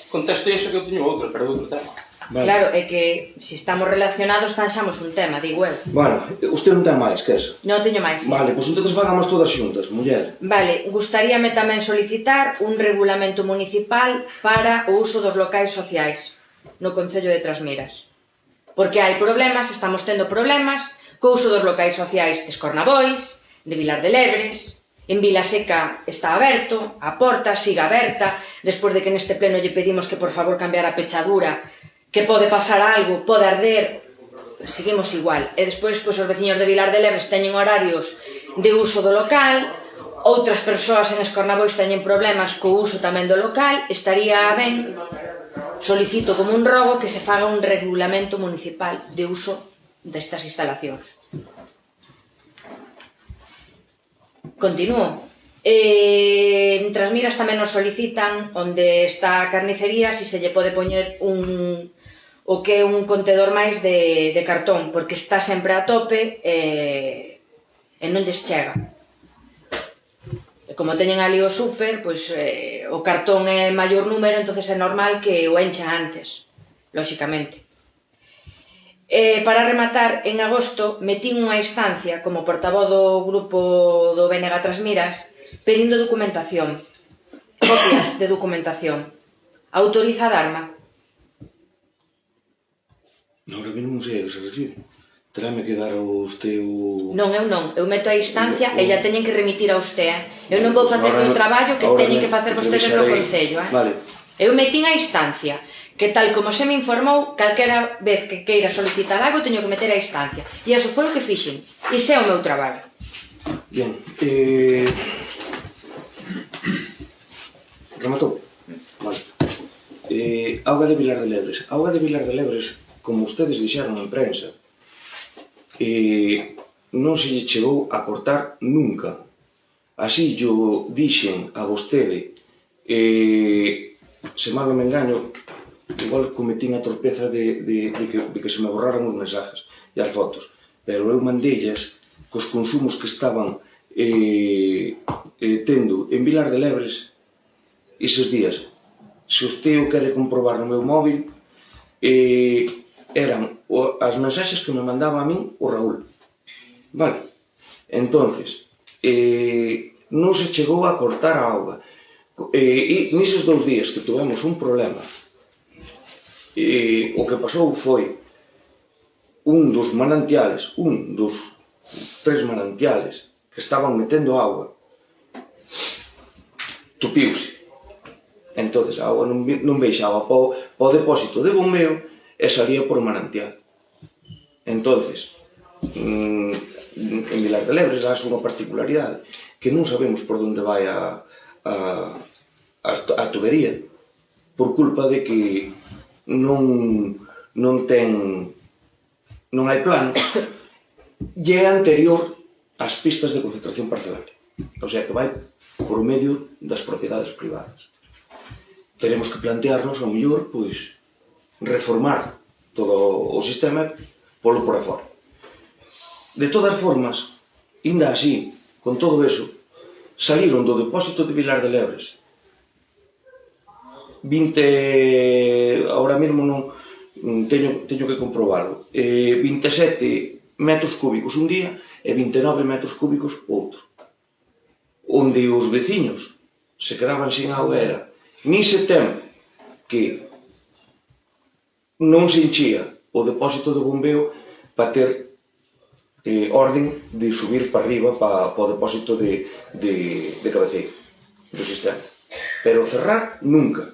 Contesto iso que eu teño outra, pero outro tema. Vale. Claro, é que se estamos relacionados tanxamos un tema, digo eu. Bueno, usted non ten máis que eso. Non teño máis. Vale, pois entonces fagamos todas xuntas, muller. Vale, gustaríame tamén solicitar un regulamento municipal para o uso dos locais sociais no Concello de Trasmiras. Porque hai problemas, estamos tendo problemas co uso dos locais sociais de Escornabois, de Vilar de Lebres. En Vilaseca está aberto, a porta siga aberta, despois de que neste pleno lle pedimos que por favor cambiara a pechadura, que pode pasar algo, pode arder, seguimos igual. E despois, pois, os veciños de Vilar de Lebres teñen horarios de uso do local, outras persoas en Escornabois teñen problemas co uso tamén do local, estaría ben, solicito como un rogo que se faga un regulamento municipal de uso destas instalacións. Continuo. En Trasmiras tamén nos solicitan onde está a carnicería si se lle pode poñer o que é un contedor máis de cartón, porque está sempre a tope e non lles chega. E como teñen ali o súper, pois o cartón é maior número, entonces é normal que o encha antes, lóxicamente. Para rematar, en agosto metín unha instancia como portavoz do grupo do BNG Trasmiras pedindo documentación, copias de documentación. Autoriza a darma? Non, que non sei a que se refire. Teráme que dar a usted o... Non, eu meto a instancia e ya teñen que remitir a usted. Eu non vou facer o traballo que teñen que facer vostedes no Concello. Vale. Eu metín a instancia, que tal como se me informou, calquera vez que queira solicitar algo, teño que meter a instancia. E iso foi o que fixen. Iso é o meu traballo. Bien, rematou? Vale. Auga de Vilar de Lebres. Auga de Vilar de Lebres, como ustedes dixeron en prensa, non se lle chegou a cortar nunca. Así yo dixen a vostede, se mal non me engaño, igual cometín a torpeza de que se me borraran os mensajes e as fotos, pero eu mandellas cos consumos que estaban tendo en Vilar de Lebres eses días. Se usted o quere comprobar no meu móvil, eran as mensaxes que me mandaba a min o Raúl. Vale? Entonces, non se chegou a cortar a auga. E neses 2 días que tivemos un problema, o que pasou foi un dos manantiales, un dos 3 manantiales que estaban metendo auga, tupiuse. Entonces a auga non baixaba para o depósito de bombeo e salía por manantial. Entonces, en Vilar de Lebres dá unha particularidade que non sabemos por onde vai a tubería por culpa de que non hai plano e é anterior ás pistas de concentración parcelaria, o sea que vai por medio das propiedades privadas. Teremos que plantearnos ao mellor pois reformar todo o sistema polo por afora. De todas formas, inda así, con todo eso, saliron do depósito de Vilar de Lebres ahora mesmo non teño que comprobarlo, 27 metros cúbicos un día e 29 metros cúbicos outro. Onde os veciños se quedaban sin auga era nese tempo que non se enchía o depósito de bombeo para ter orden de subir para arriba para o depósito de cabeceira do sistema. Pero cerrar nunca,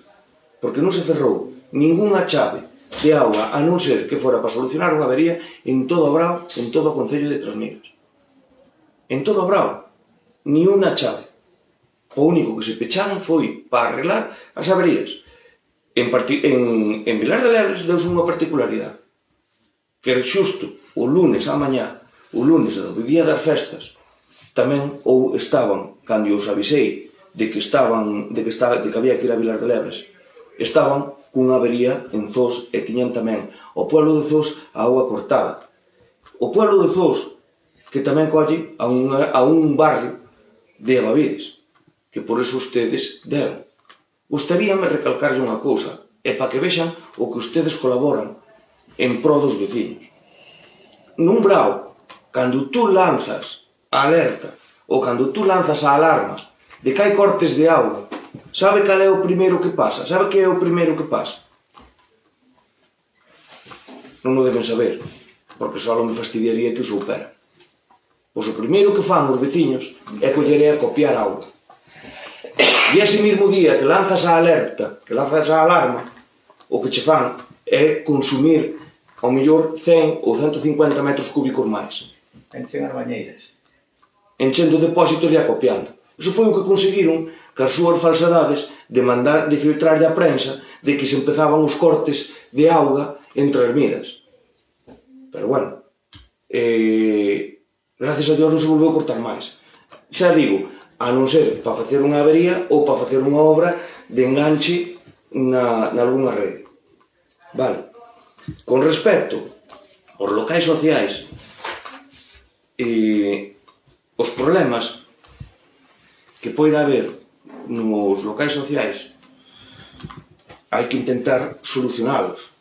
porque non se cerrou ningunha chave de auga a non ser que fora para solucionar unha avería en todo o Brao, en todo o Concello de Trasmiras. En todo o Brao, ni unha chave. O único que se pecharon foi para arreglar as averías En Vilar de Lebres deuse unha particularidade, que xusto o lunes á mañá, o lunes do día das festas, tamén ou estaban, cando os avisei de que había que ir a Vilar de Lebres, estaban cunha avería en Zos e tiñan tamén o pueblo de Zos a auga cortada. O pueblo de Zos, que tamén colle a un barrio de Abavides, que por eso ustedes deron. Gustaríame recalcarlle unha cousa, e para que vexan o que ustedes colaboran en pro dos veciños. Nun brao, cando tú lanzas a alerta ou cando tú lanzas a alarma de que hai cortes de auga, sabe cal é o primeiro que pasa? Sabe que é o primeiro que pasa? Non o deben saber, porque só me fastidiaría que o souperan. Pois o primeiro que fan os veciños é coller e copiar auga. E ese mesmo día que lanzas a alerta, que lanzas a alarma, o que che fan é consumir ao mellor 100 ou 150 metros cúbicos máis. Enchen as bañeiras. Enchendo depósitos e acopiando. Iso foi o que conseguiron que as súas falsedades de filtrarlle a prensa de que se empezaban os cortes de auga entre as miras. Pero bueno, gracias a Dios non se volveu a cortar máis. Xa digo, a non ser para facer unha avería ou para facer unha obra de enganche nalgúna rede. Vale. Con respecto aos locais sociais, os problemas que poida haber nos locais sociais hai que intentar solucionalos.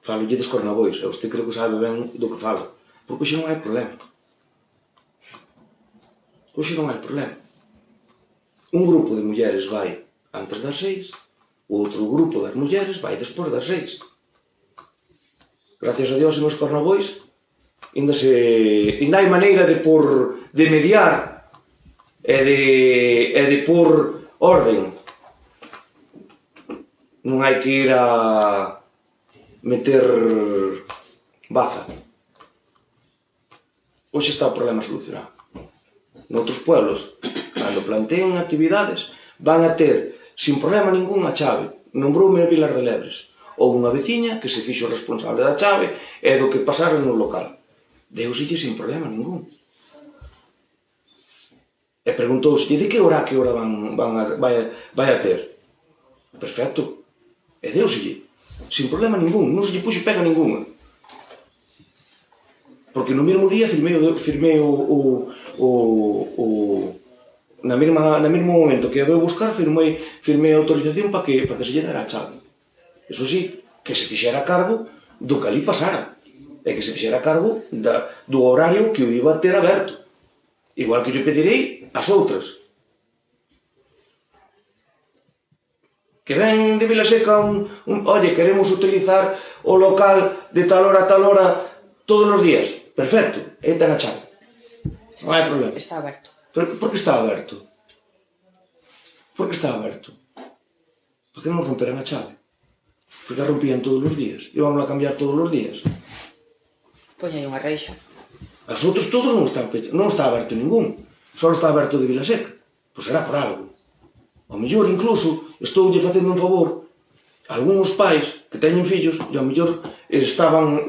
Falolle des Cornabois, e usted creo que sabe ben do que falo, porque hoxe non hai problema. Hoxe non hai problema. Un grupo de mulleres vai antes das 6, o outro grupo das mulleres vai despois das 6. Gracias a Dios, nos Cornabois, ainda hai maneira de mediar e de pôr orden. Non hai que ir a meter baza. Hoxe está o problema solucionado. Noutros pueblos, cando planteen actividades, van a ter, sin problema ningún, a chave. Nombroume a Vilar de Lebres. Houve unha veciña que se fixo responsable da chave e do que pasara no local. Deuselle sin problema ningún. E preguntouse, de que hora vai a ter? Perfecto. E deuselle, sin problema ningún, non se lle puxe pega ninguna. Porque no mesmo día firmei na mesmo momento que a veu buscar, firmei a autorización para que se lle dera a chave. Eso sí, que se fixera cargo do que ali pasara. E que se fixera cargo do horario que o iba a ter aberto. Igual que yo pedirei as outras. Que ven de Vilaseca oye, queremos utilizar o local de tal hora a tal hora todos os días. Perfecto, aí ten a chave. Non hai problema. Está aberto. Por que está aberto? Por que está aberto? Porque non romperan a chave. Porque a rompían todos os días. E vamos a cambiar todos os días. Pois hai unha reixa. As outros todos non está aberto ningún. Só está aberto de Vilaseca. Pois será por algo. Ao mellor, incluso, estoulle facendo un favor a algúns pais que teñen fillos e ao mellor estaban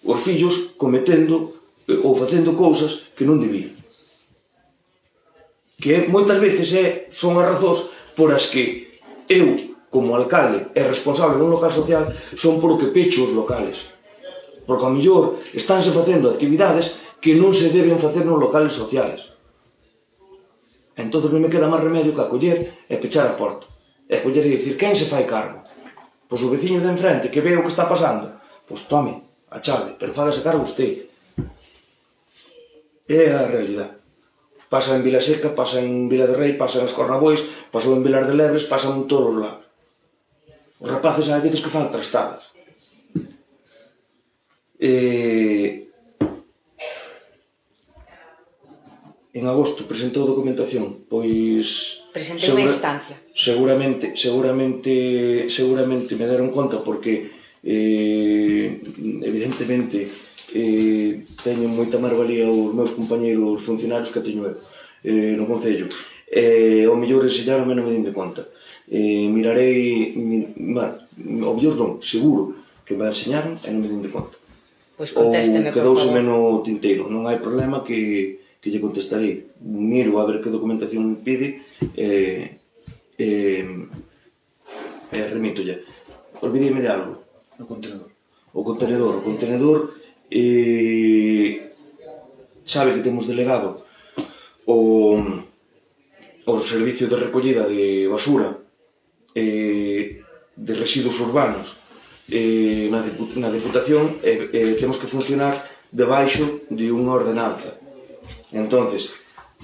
os fillos cometendo ou facendo cousas que non debían. Que moitas veces son as razóns por as que eu, como alcalde e responsable dun local social, son por o que pecho os locales. Porque ao mellor estánse facendo actividades que non se deben facer nos locales sociales. Entón non me queda máis remedio que acoller e pechar a porta. E acoller e dicir, quen se fai cargo? Pois os veciños de enfrente que ve o que está pasando, pois tome a chave, pero fágase cargo usted. É a realidade. Pasa en Vilaseca, pasa en Vila de Rei, pasa en Cornabois, pasou en Vilar de Lebres, pasa en todos os lados. Os rapaces hai veces que fan trastadas. En agosto presentou documentación, pois... Presentei unha instancia. Seguramente me deron conta porque evidentemente teñen moita máis valía os meus compañeiros funcionarios que teño eu no Concello. ao mellor enseñaronme non me din de conta. Mirarei, ao mellor non, seguro que me enseñaron e non me din de conta. Pois Ou contésteme, por quedouseme favor. no tinteiro, non hai problema que lle contestarei. Miro a ver que documentación me pide e remítolle. Olvidei de algo. O contenedor. O contenedor sabe que temos delegado o servicio de recollida de basura de residuos urbanos na Deputación temos que funcionar debaixo de unha ordenanza. Entonces,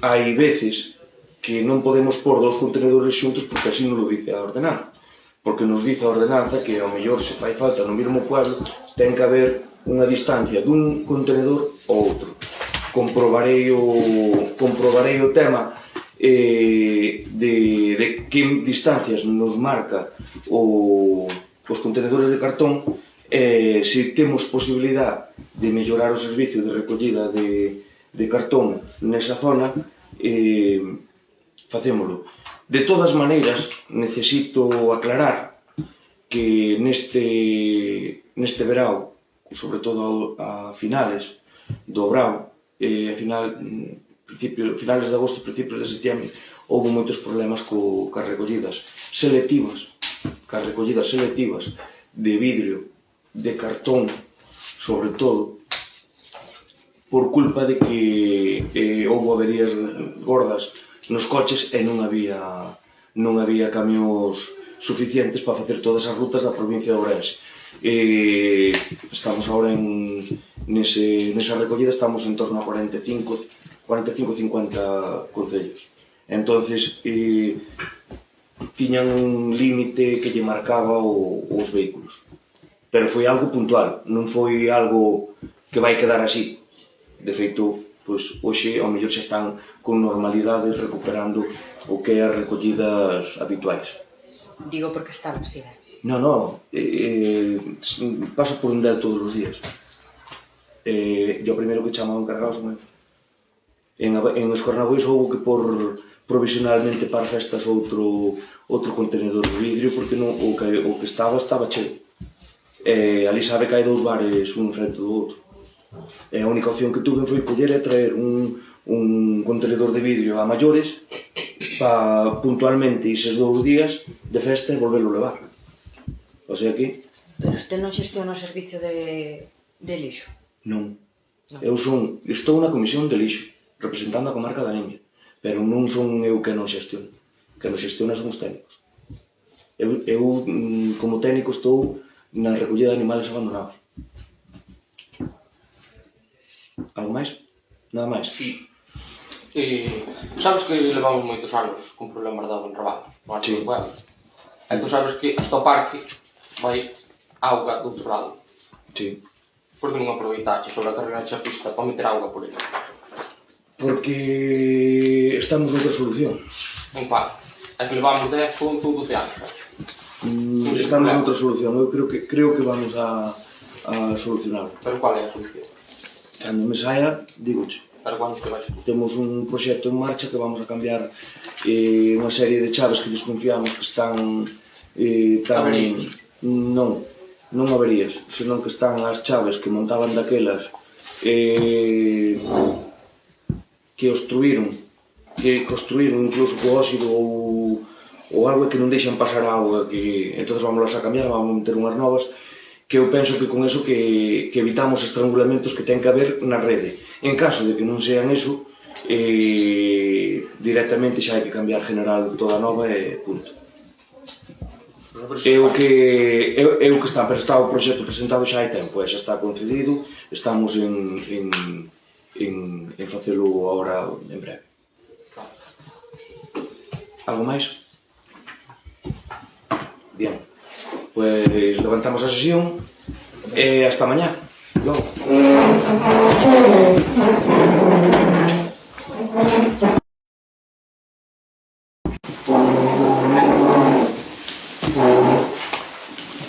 hai veces que non podemos pôr dous contenedores xuntos porque así non lo dice a ordenanza. Porque nos dice a ordenanza que ao mellor se fai falta no mesmo pueblo ten que haber unha distancia dun contenedor ao outro. Comprobarei o tema de que distancias nos marca os contenedores de cartón se temos posibilidade de mellorar o servicio de recollida de cartón nesa zona facémolo. De todas maneiras, necesito aclarar que neste verao, sobre todo a finales do verao, finales de agosto, principios de setembro, houve moitos problemas cas recollidas selectivas, de vidrio, de cartón, sobre todo, por culpa de que houve averías gordas nos coches e non había camións suficientes para facer todas as rutas da provincia de Ourense. Estamos agora nesa recollida, estamos en torno a 45-50 concellos. Entonces, tiñan un límite que lle marcaba os vehículos. Pero foi algo puntual, non foi algo que vai quedar así. De feito, pois, hoxe ao mellor xa están con normalidade recuperando o que é as recollidas habituais. Digo porque estaba así. Non, paso por un del todos os días. E o primeiro que chamaban cargados meu. En Escornagois houve que por provisionalmente para festas outro contenedor de vidrio porque o que estaba cheo. Ali sabe que hai dous bares un frente do outro. E a única opción que tuve foi coller e traer un contenedor de vidrio a maiores para puntualmente eses 2 días de festa e volverlo levar. O sea que... Pero usted non xestiona o servicio de lixo? Non. Estou na comisión de lixo, representando a comarca da Niña, pero non son eu que non xestiono. Que non xestiona son os técnicos. Eu como técnico, estou na recollida de animales abandonados. Algo máis? Nada máis? Sí. Sabes que levamos moitos anos con problemas de auga en Raval, no Arco do Pueblo. E tú sabes que hasta o parque vai auga do outro lado. Sí. Por que non aproveitaxe sobre a carreira de chapista para meter auga por aí? Porque estamos noutra solución. En cual? É que levamos 10, 11 ou 12 anos, sabes? Estamos noutra solución. Eu creo que vamos a solucionarlo. Pero cual é a solución? Cando me saia, dígoche. Pero cando te vais a... Temos un proxecto en marcha que vamos a cambiar unha serie de chaves que desconfiamos que están Averías? Non averías, senón que están as chaves que montaban daquelas que construíron incluso co óxido ou algo que non deixan pasar a auga, que entón vamos a cambiar, vamos a meter unhas novas, que eu penso que con eso que evitamos estrangulamentos que ten que haber na rede. En caso de que non sean eso, directamente xa hai que cambiar general toda nova e punto. É o que está, pero está o proxecto presentado xa hai tempo, xa está concedido, estamos en facelo agora en breve. Algo máis? Bien, pues levantamos a sesión e hasta mañá. Logo.